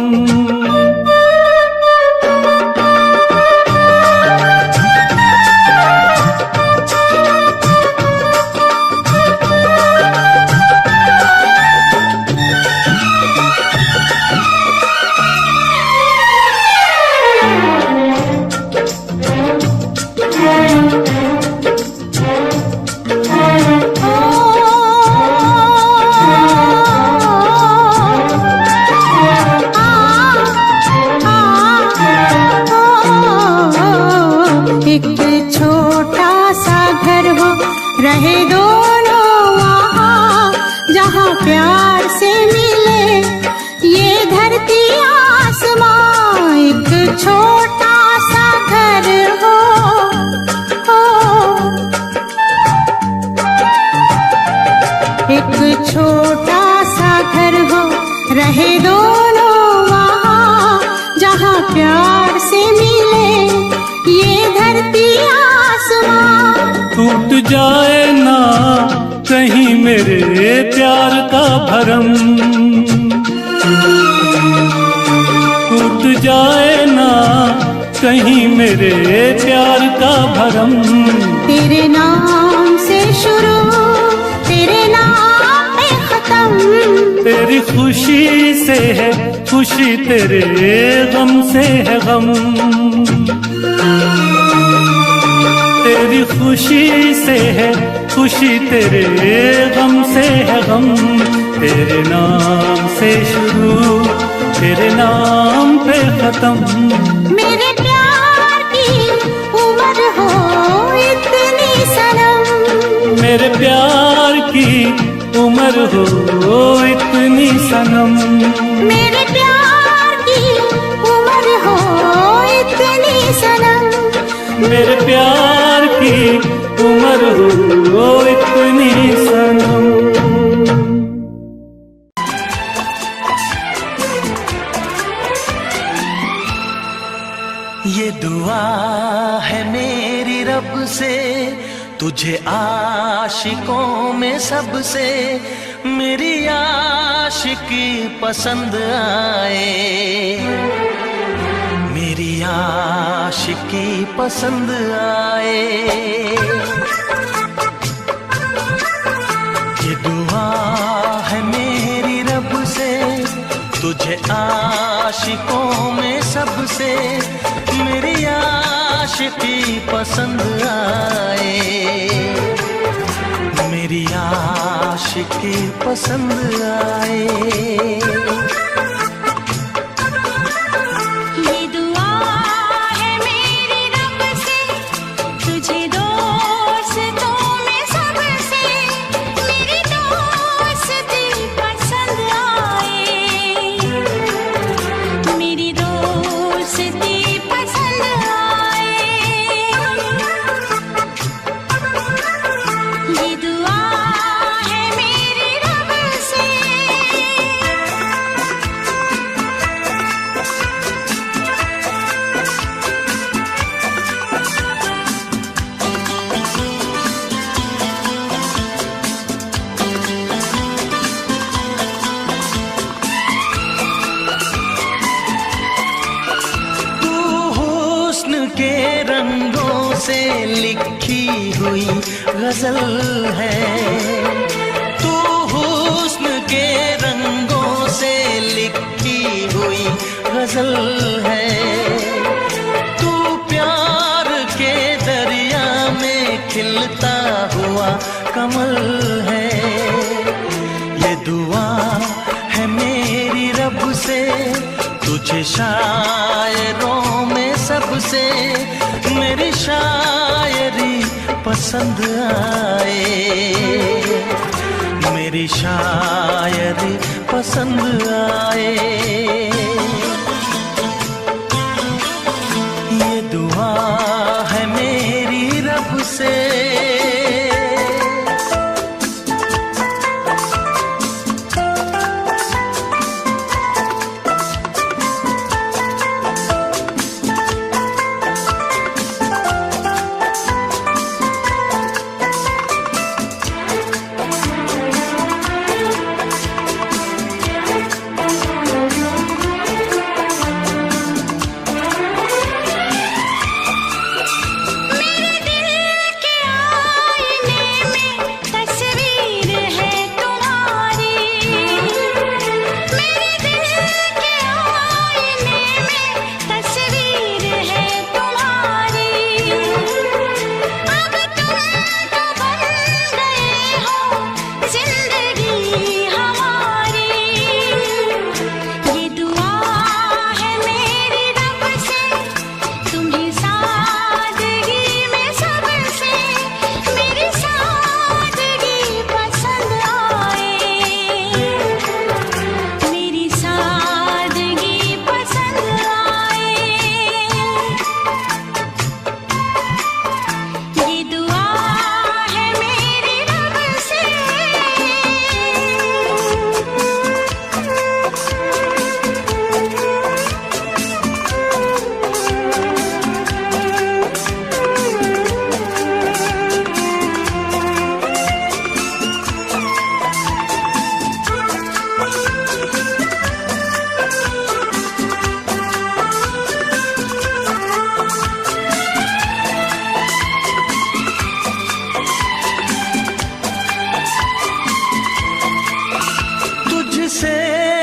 एक छोटा सा घर हो रहे दोनों वहाँ, जहाँ प्यार से मिले ये धरती आसमां। एक छोटा सा घर हो, एक छोटा सा घर हो रहे दोनों वहाँ, जहाँ प्यार से मिले ये धरती आसमां।
टूट जाए ना कहीं मेरे प्यार का भरम, टूट जाए ना कहीं मेरे प्यार का भरम।
तेरे नाम से शुरू तेरे नाम पे खत्म।
तेरी खुशी से है खुशी, तेरे गम से है गम, तेरी खुशी से है खुशी, तेरे गम से है गम। तेरे नाम से शुरू तेरे नाम पे खत्म।
मेरे प्यार की उम्र हो इतनी सनम,
मेरे प्यार की उम्र हो इतनी सनम,
मेरे प्यार की उम्र हो इतनी सनम,
मेरे प्यार की उम्र हो इतनी सनम।
तुझे आशिकों में सबसे मेरी आशिकी पसंद आए, मेरी आशिकी पसंद आए। ये दुआ है मेरी रब से, तुझे आशिकों में सबसे मेरी आशिकी पसंद आए, मेरी आशिकी पसंद आए। के रंगों से लिखी हुई गजल है, तू हुस्न के रंगों से लिखी हुई गजल है। तू प्यार के दरिया में खिलता हुआ कमल है। ये दुआ है मेरी रब से, तुझे शायरों में सबसे मेरी शायरी पसंद आए, मेरी शायरी पसंद आए। ये दुआ है मेरी रब से।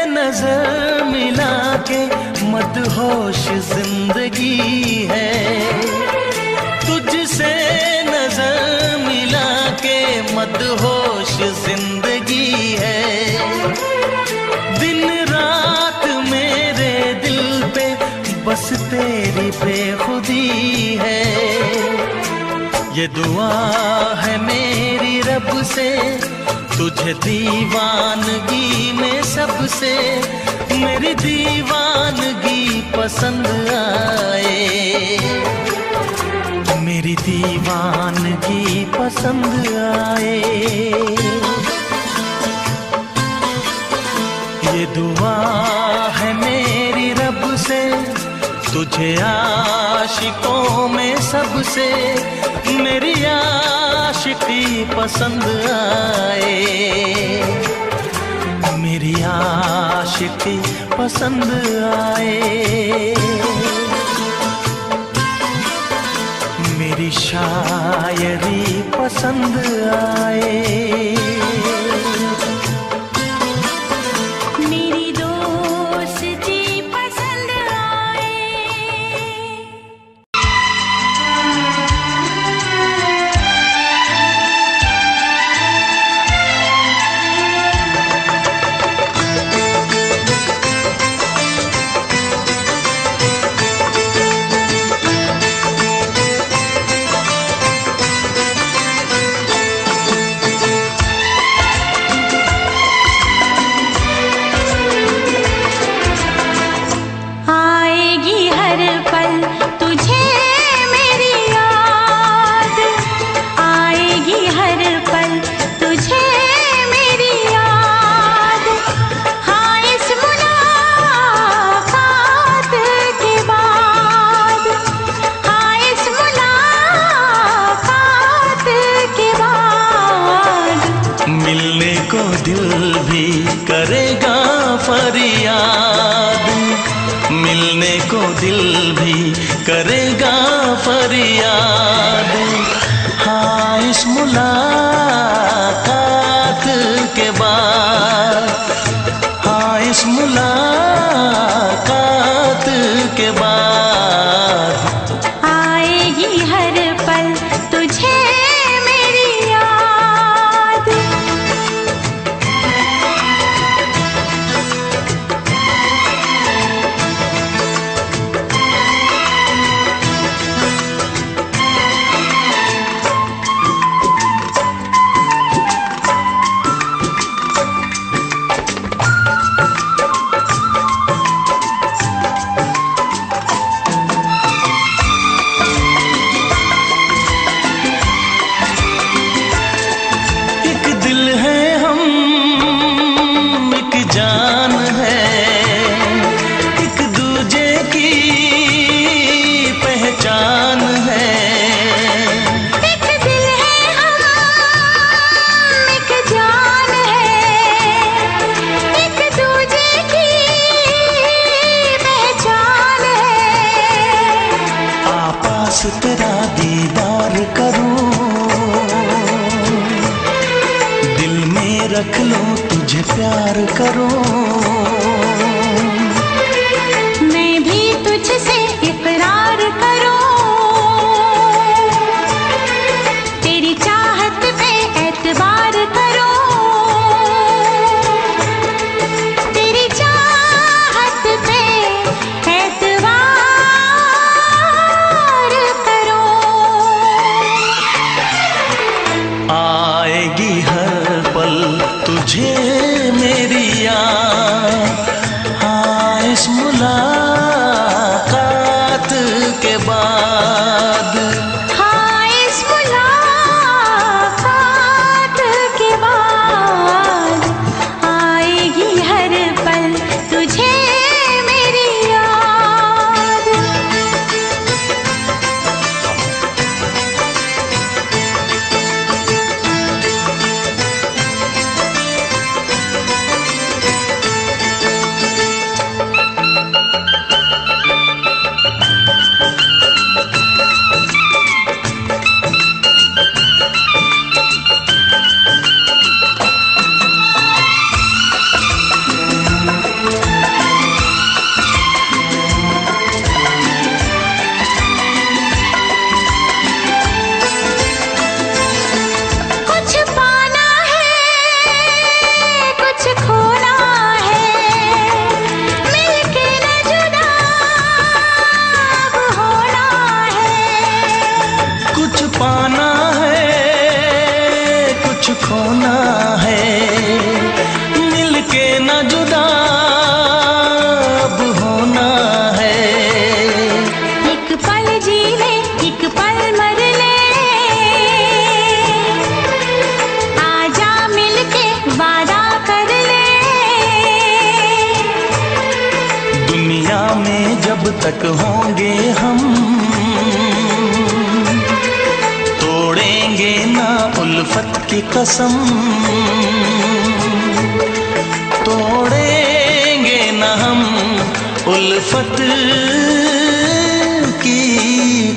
नजर मिला के मदहोश जिंदगी है, तुझसे नजर मिला के मदहोश जिंदगी है। दिन रात मेरे दिल पे बस तेरी बेखुदी है। ये दुआ है मेरी रब से, तुझे दीवानगी में सबसे मेरी दीवानगी पसंद आए, मेरी दीवानगी पसंद आए। ये दुआ है मेरी रब से, तुझे आशिकों में सबसे मेरी आशिकी पसंद आए, मेरी आशिकी पसंद आए, मेरी शायरी पसंद आए,
मेरी दोस्ती पसंद आए। आएगी हर पल तुझे मेरी याद, आएगी हर पल तुझे मेरी याद। हाँ इस मुलाकात के बाद, हाँ इस मुलाकात के बाद
मिलने को दिल भी करेगा फरियाद, मिलने को दिल भी करेगा फरियाद। हाँ इस मुलाकात के बाद, हाँ इस मुलाकात के बाद
आएगी हर पल तुझे मेरी याद।
एक दिल है हम, एक जान है, एक दूजे की पहचान है।
एक दिल है हम, एक जान है, एक दूजे की पहचान है।
आपास तेरा दीदार करूं, दिल में रख लूं तुझे प्यार करूं,
मैं भी तुझसे इकरार करूं, तेरी चाहत पे एतबार करूं, तेरी चाहत पे एतबार करूं।
आएगी हर पल तुझे मेरी याद। हाँ इस मुलाकात के बाद,
हाँ इस मुलाकात के बाद आएगी हर पल तुझे मेरी याद। कुछ पाना है, कुछ खोना है, मिलके न जुदा अब होना है।
कुछ पाना है, कुछ खोना है, मिलके न जुदा अब होना है।
एक पल जी ले, एक पल मर ले, आजा मिलके वादा कर ले।
दुनिया में जब तक होंगे उल्फत की कसम, तोड़ेंगे न हम उल्फत की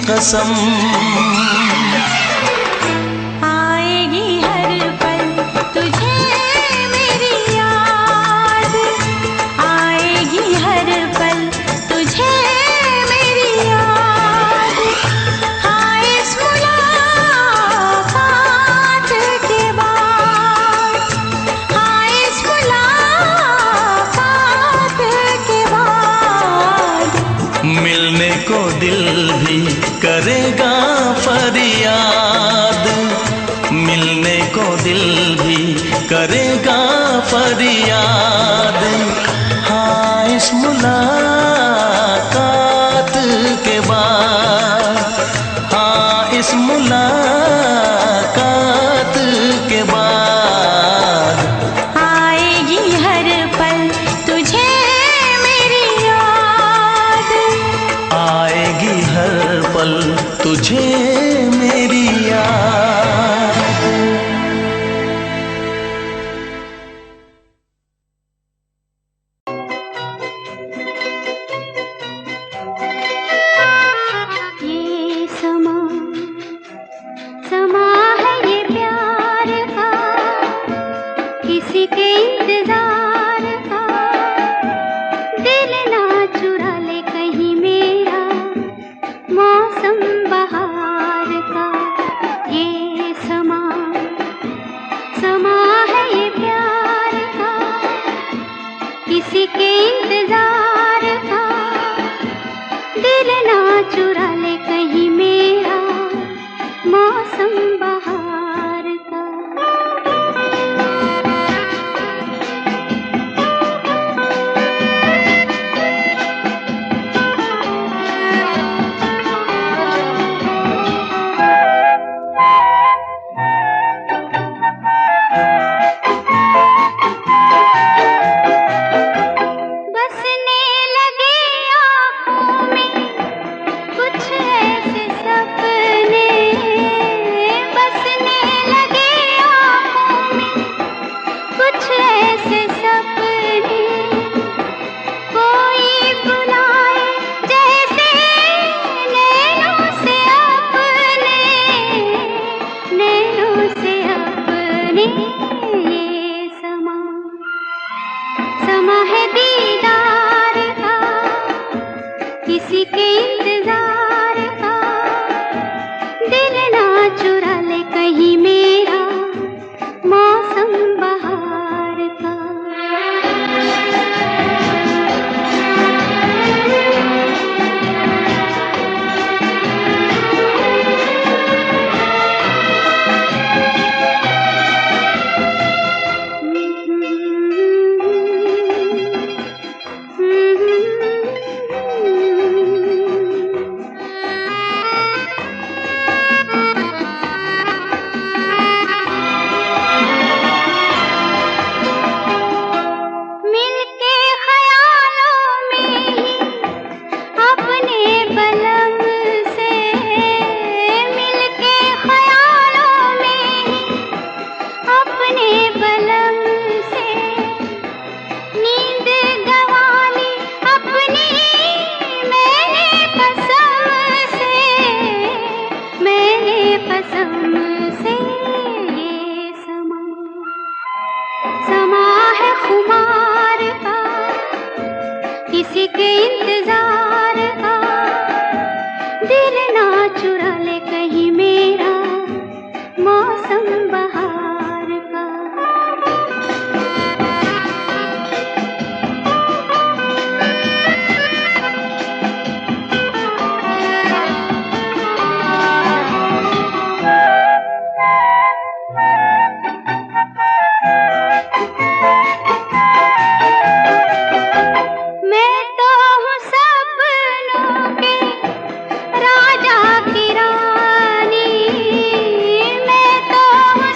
कसम।
आएगी हर पल तुझे मेरी याद, आएगी हर पल तुझे मेरी याद। हाँ इस मुलाकात के बाद, हाँ इस मुलाकात के बाद
मिलने को दिल भी करेगा फरियाद, मिलने को दिल भी करेगा फरियाद। हाँ इस मुलाकात के बाद, हाँ इस मुलाकात के बाद
आएगी हर पल तुझे मेरी याद,
आएगी हर पल तुझे मेरी याद।
ये समा समा है ये प्यार का, किसी के इंतजार का। दिल ना चुरा ले कहीं मेरा मौसम बहार का। ये समा समा है ये प्यार का, किसी के इंतजार का। दिल ना चुरा ले कहीं मेरा मौसम बहार का। बसने लगे आँखों में कुछ ऐसे सपने, बसने लगे आँखों में कुछ ऐसे सपने। कोई बुलाए जैसे नैनों से अपने, नैनों से अपने। ये समा समा है दीदार का, किसी के इंतजार का। दिल ना चुरा ले कहीं मेरा मौसम बहार का। मिलके ख्यालों में ही अपने बलम से, मिलके ख्यालों में ही अपने बलम से। नींद गंवाली अपनी मैंने कसम से, मैंने कसम से। ये समा समा है खुमार का, किसी के इंतजार का। दिल ना चुरा ले कहीं मेरा मौसम बहार का। मैं तो हूँ सपनों के राजा की रानी, मैं तो हूँ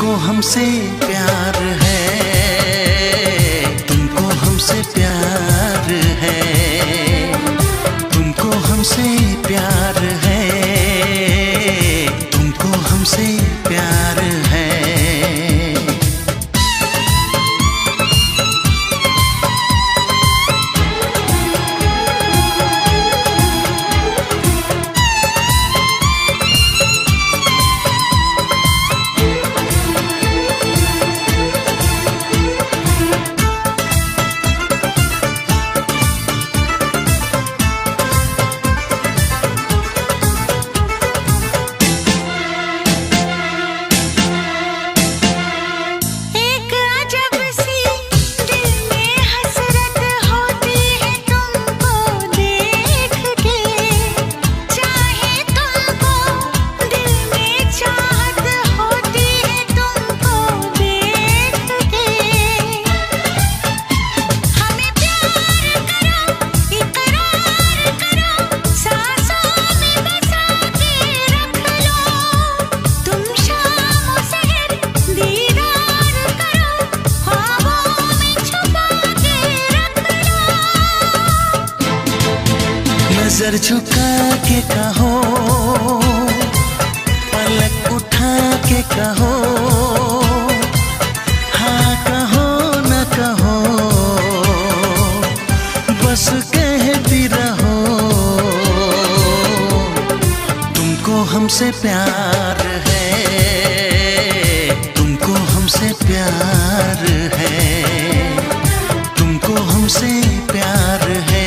तुमको हमसे प्यार है, तुमको हमसे प्यार है, तुमको हमसे प्यार है, तुमको हमसे प्यार है। नजर झुका के कहो, पलक उठा के कहो, हाँ कहो न कहो, बस कहती रहो। तुमको हमसे प्यार है, तुमको हमसे प्यार है, तुमको हमसे प्यार है,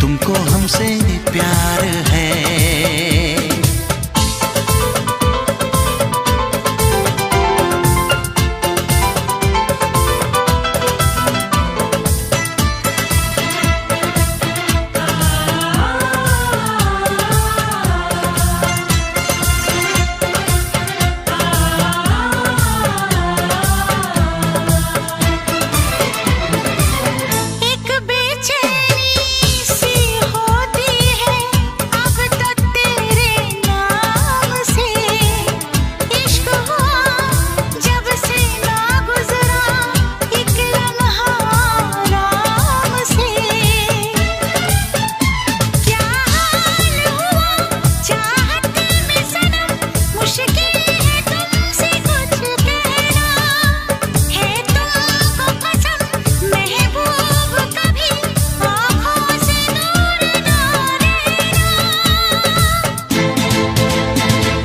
तुमको हमसे प्यार है।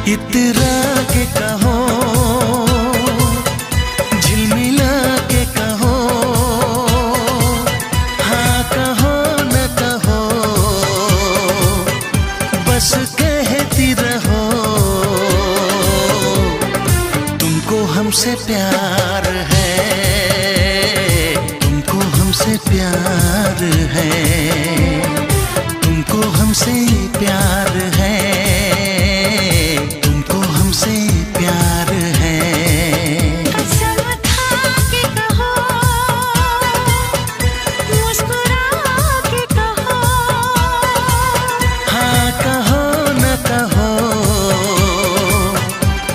इतरा के कहो, झिलमिला के कहो, हाँ कहो न कहो, बस कहती रहो। तुमको हमसे प्यार है, तुमको हमसे प्यार है, तुमको हमसे प्यार है, तुमको हमसे प्यार है।
कसम खा के कहो, मुस्कुरा के कहो,
हाँ कहो न कहो,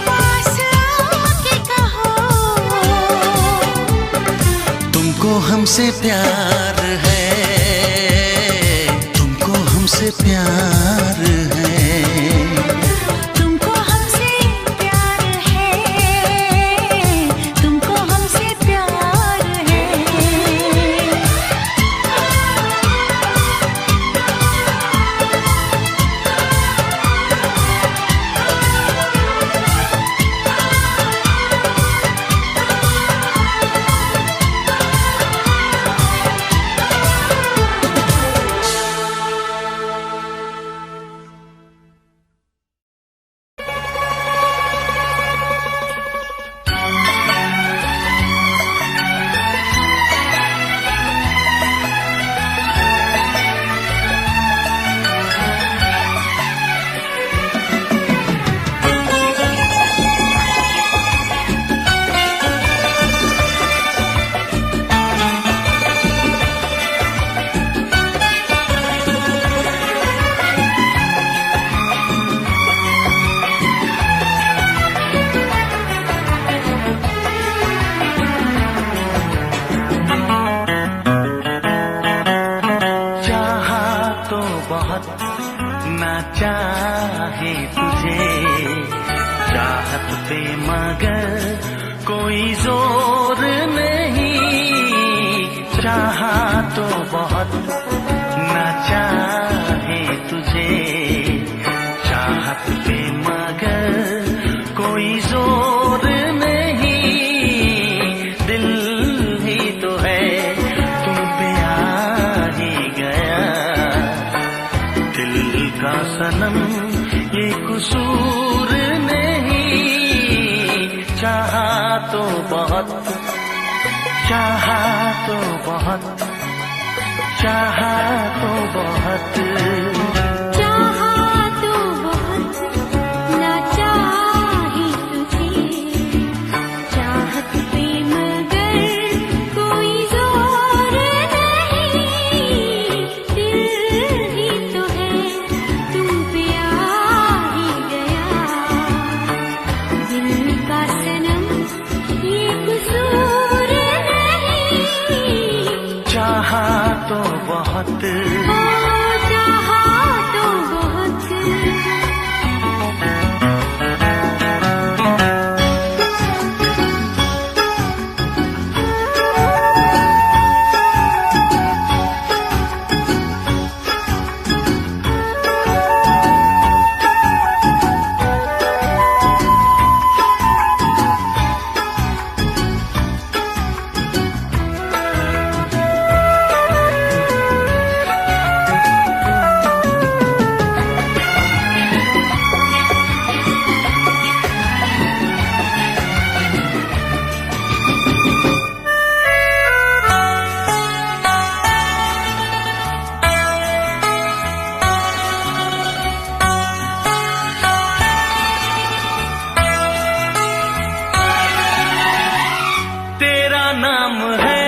पास आके कहो।
तुमको हमसे प्यार है, तुमको हमसे प्यार है।
तुमको हमसे प्यार है, तुमको हमसे प्यार है।
चाहत पे मगर कोई जोर नहीं, चाहा तो बहुत ना चाहे तुझे, चाहत पे मगर कोई जोर नहीं, दिल ही तो है तुम पे आ ही गया, दिल का सनम ये कसूर नहीं, चाहा तो बहुत, चाहा तो बहुत, चाहा तो बहुत,
चाहा तो बहुत ना चाहे तुझे, चाहत पे मगर कोई जोर नहीं, दिल ही तो है तुम पे आ ही गया, दिल का सनम ये कसूर नहीं,
चाहा तो बहुत,
चाहा तो बहुत।
तेरा नाम है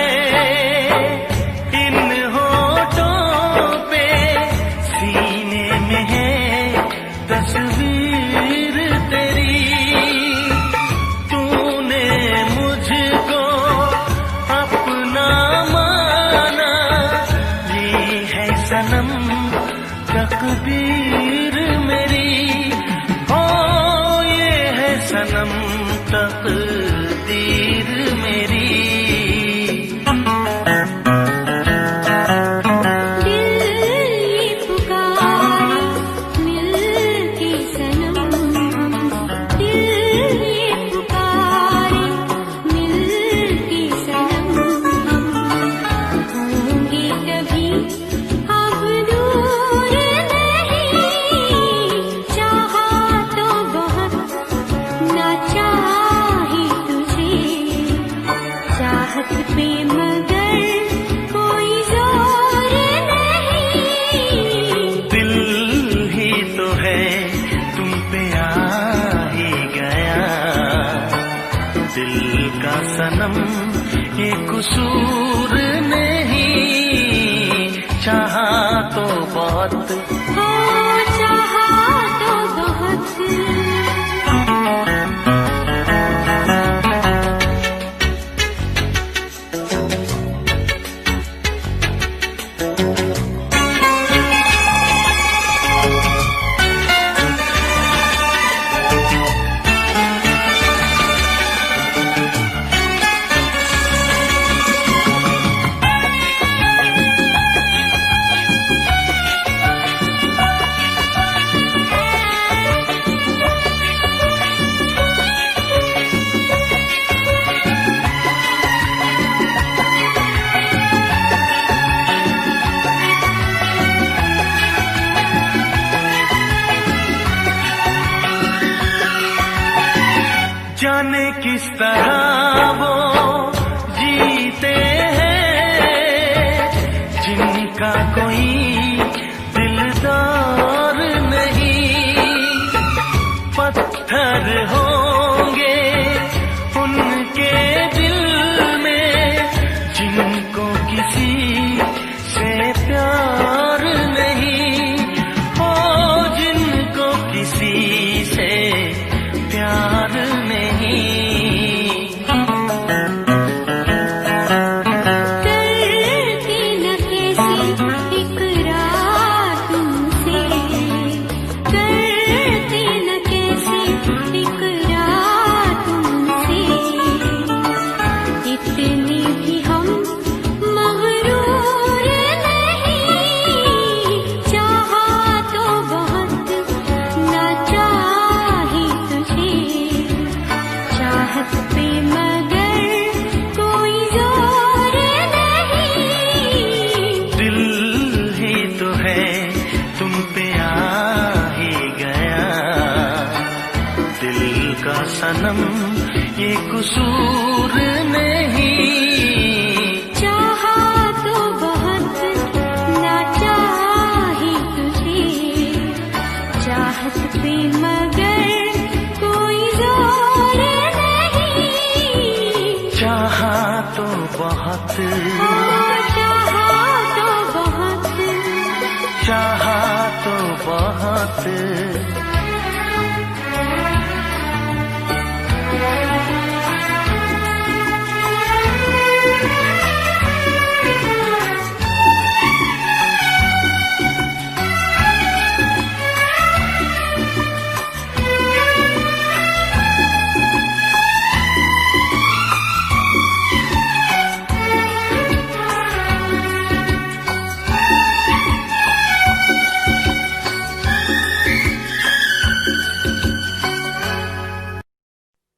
इन होठों पे, सीने में है तस्वीर तेरी, तूने मुझको अपना माना, ये है सनम तकदीर मेरी, ओ ये है सनम तकदीर मेरी।
दिल ये पुकारे मिलके सनम, दिल ये पुकारे मिलके सनम, होंगे कभी अब दूर नहीं, चाहा तो बहुत ना चाहे तुझे, चाहत पे मगर कोई जोर नहीं,
दिल ही तो है तुम पे आ ही गया, दिल का सनम ये कसूर नहीं, चाहा तो बहुत,
हो चाहा तो बहुत।
जाने किस तरह वो जीते हैं जिनका कोई दिलदार नहीं, पत्थर होंगे उनके दिल में जिनको किसी से प्यार नहीं, ओ जिनको किसी से प्यार नहीं।
चाहत पे मगर कोई जोर नहीं।
दिल ही तो है तुम पे आ ही गया, दिल का सनम ये कसूर नहीं।
चाहा तो बहुत ना चाही तुझे, चाहत पे मगर कोई जोर नहीं।
चाहा तो बहुत,
चाहा तो बहुत,
चाहा तो बहुत।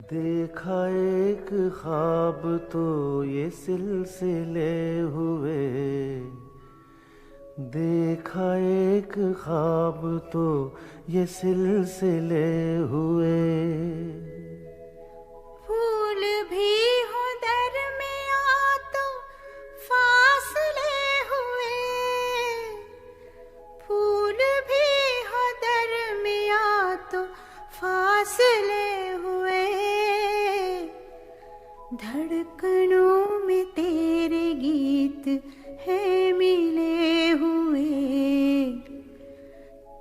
देखा एक ख्वाब तो ये सिलसिले हुए, देखा एक ख्वाब तो ये सिलसिले हुए।
फूल भी हो दरमियां तो फासले हुए, फूल भी हो दरमियां तो फासले हुए। धड़कनों में तेरे गीत है मिले हुए,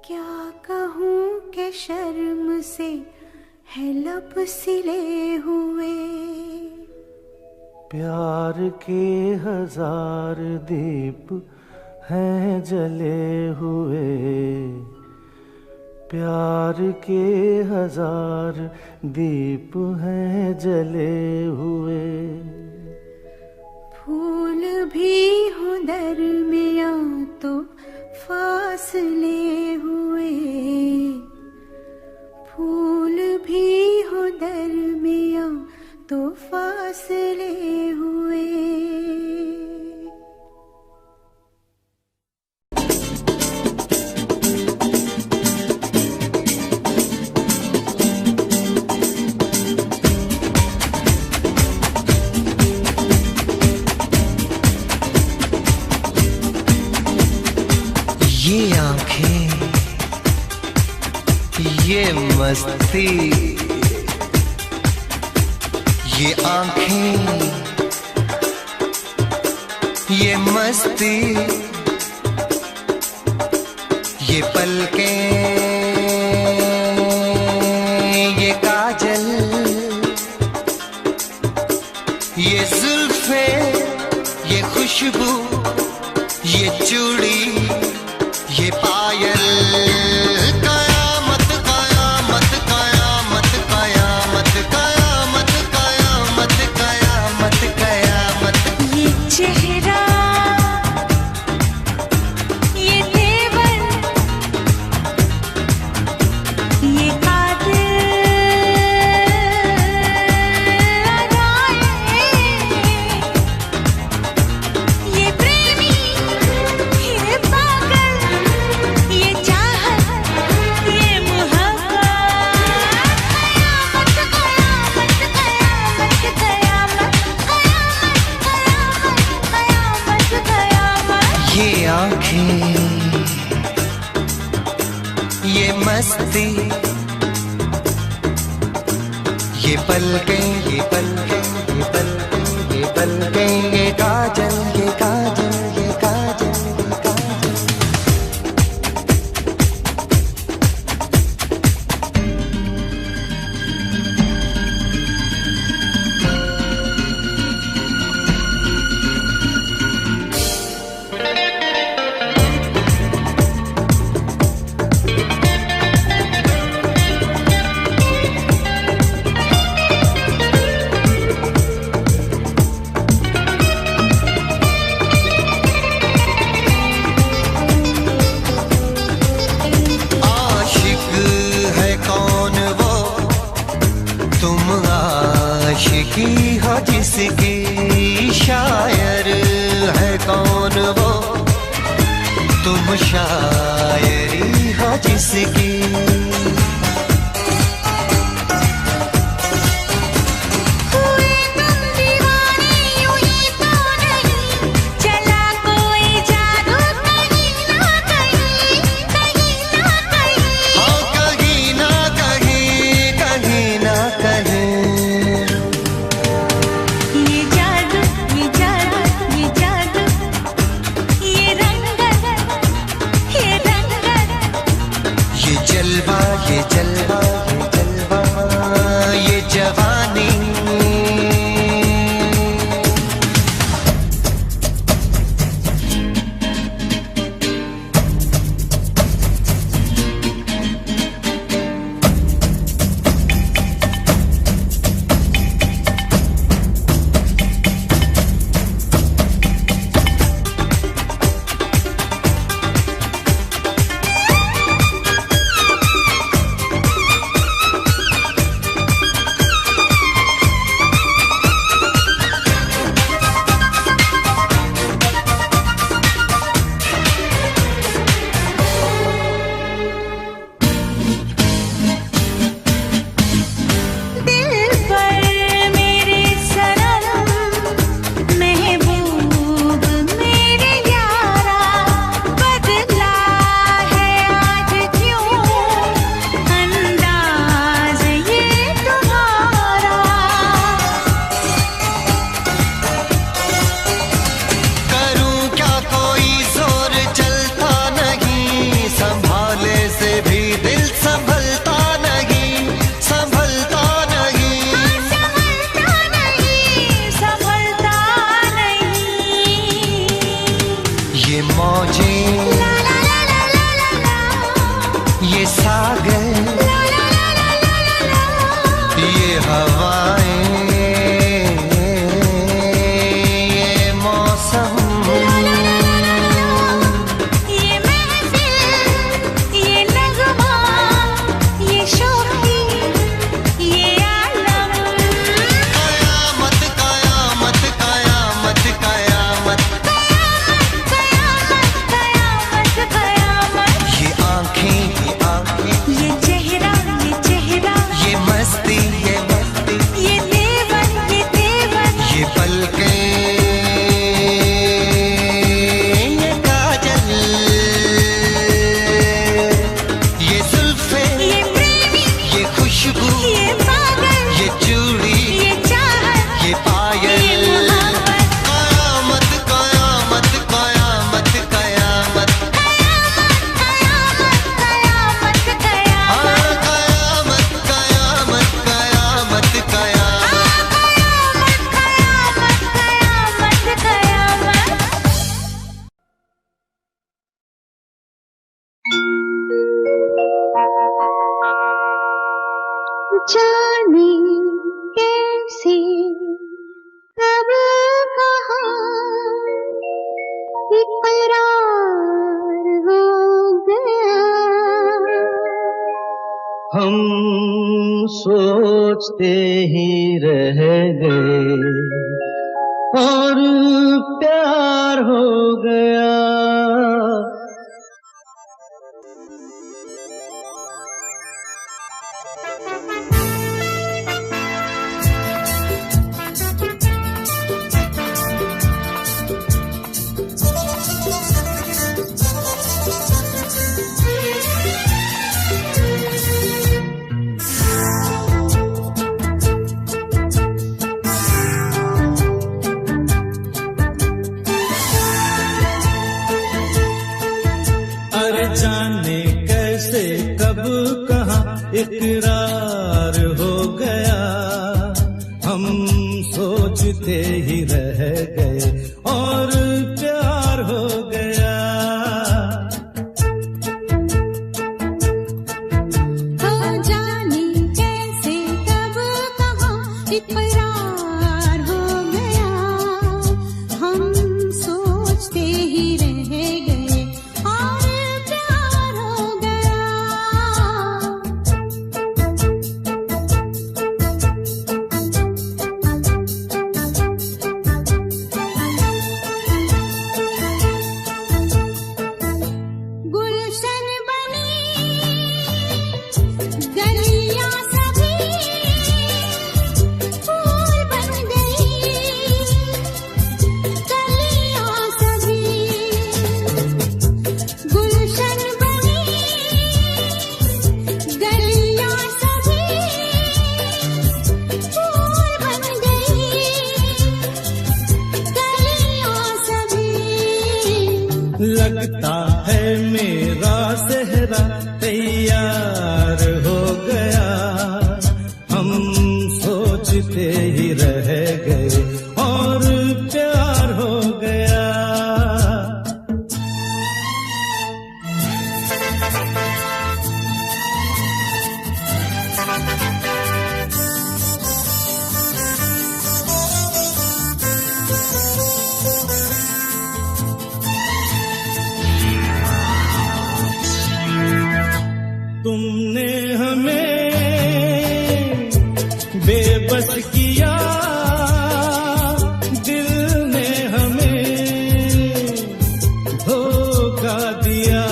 क्या कहूँ कि शर्म से है लब सिले हुए।
प्यार के हजार दीप हैं जले हुए, प्यार के हजार दीप हैं जले हुए।
फूल भी हो दरमियां तो फासले हुए, फूल भी हो दरमियां तो फासले हुए।
ये आंखें, ये मस्ती, ये आंखें, ये मस्ती, ये पलकें, ये काजल, ये जुल्फे, ये खुशबू, ये चूड़ी, ये पायल। कयामत कयामत कयामत कयामत कयामत कयामत कयामत कयामत।
ये चेहरा, ये तेवर, ये ये प्रेमी, ये पागल, ये चाहत, ये मोहब्बत। कयामत कयामत कयामत कयामत कयामत कयामत।
ये आंखें, ये मस्ती, ये पलकें, ये पलकें, ये पलकें, ये पलकें, ये काजल, ये काजल, ये काजल, ये काजल। आशिकी हो जिसकी, शायर है कौन वो, तुम शायरी हो जिसकी।
जाने कैसे कब कहाँ इकरार हो गया।
हम सोचते ही रह गए और प्यार हो गया।
जाने कैसे कब कहाँ इकरार हो गया। हम सोचते ही रह गए और प्यार हो गया।
हाँ जाने कैसे कब कहाँ इकरार हो गया। हम सोचते ही रह गए और
लगता है मेरा सेहरा तैयार हो गया, हम सोचते ही रह गए और प्यार हो गया। तुमने हमें बेबस किया, दिल ने हमें धोखा दिया।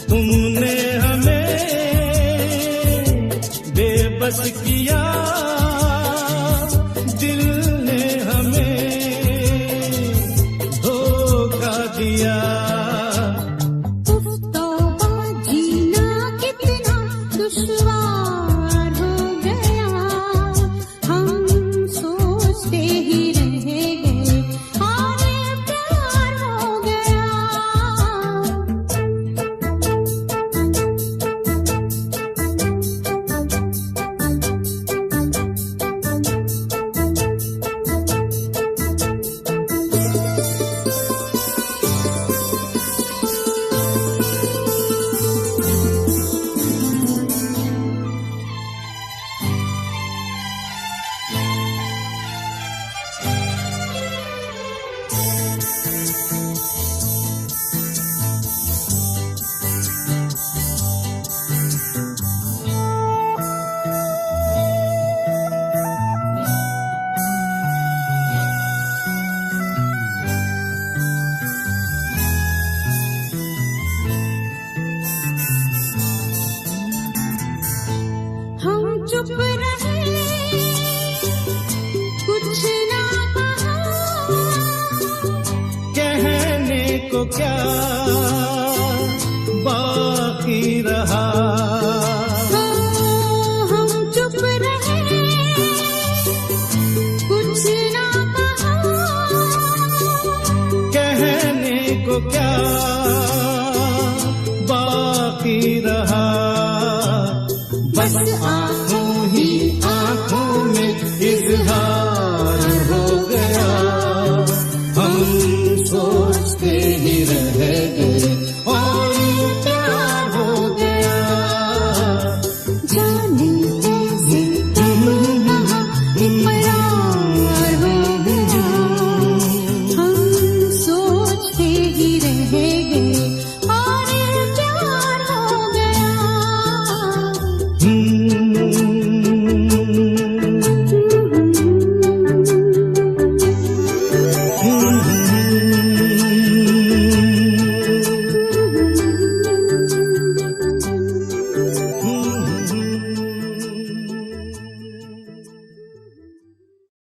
तुमने हमें बेबस किया, दिल ने हमें धोखा दिया।
दुश्वार हो गया, हम सोचते ही रह गए और प्यार हो गया। हम चुप रहे, कुछ ना कहा,
कहने को क्या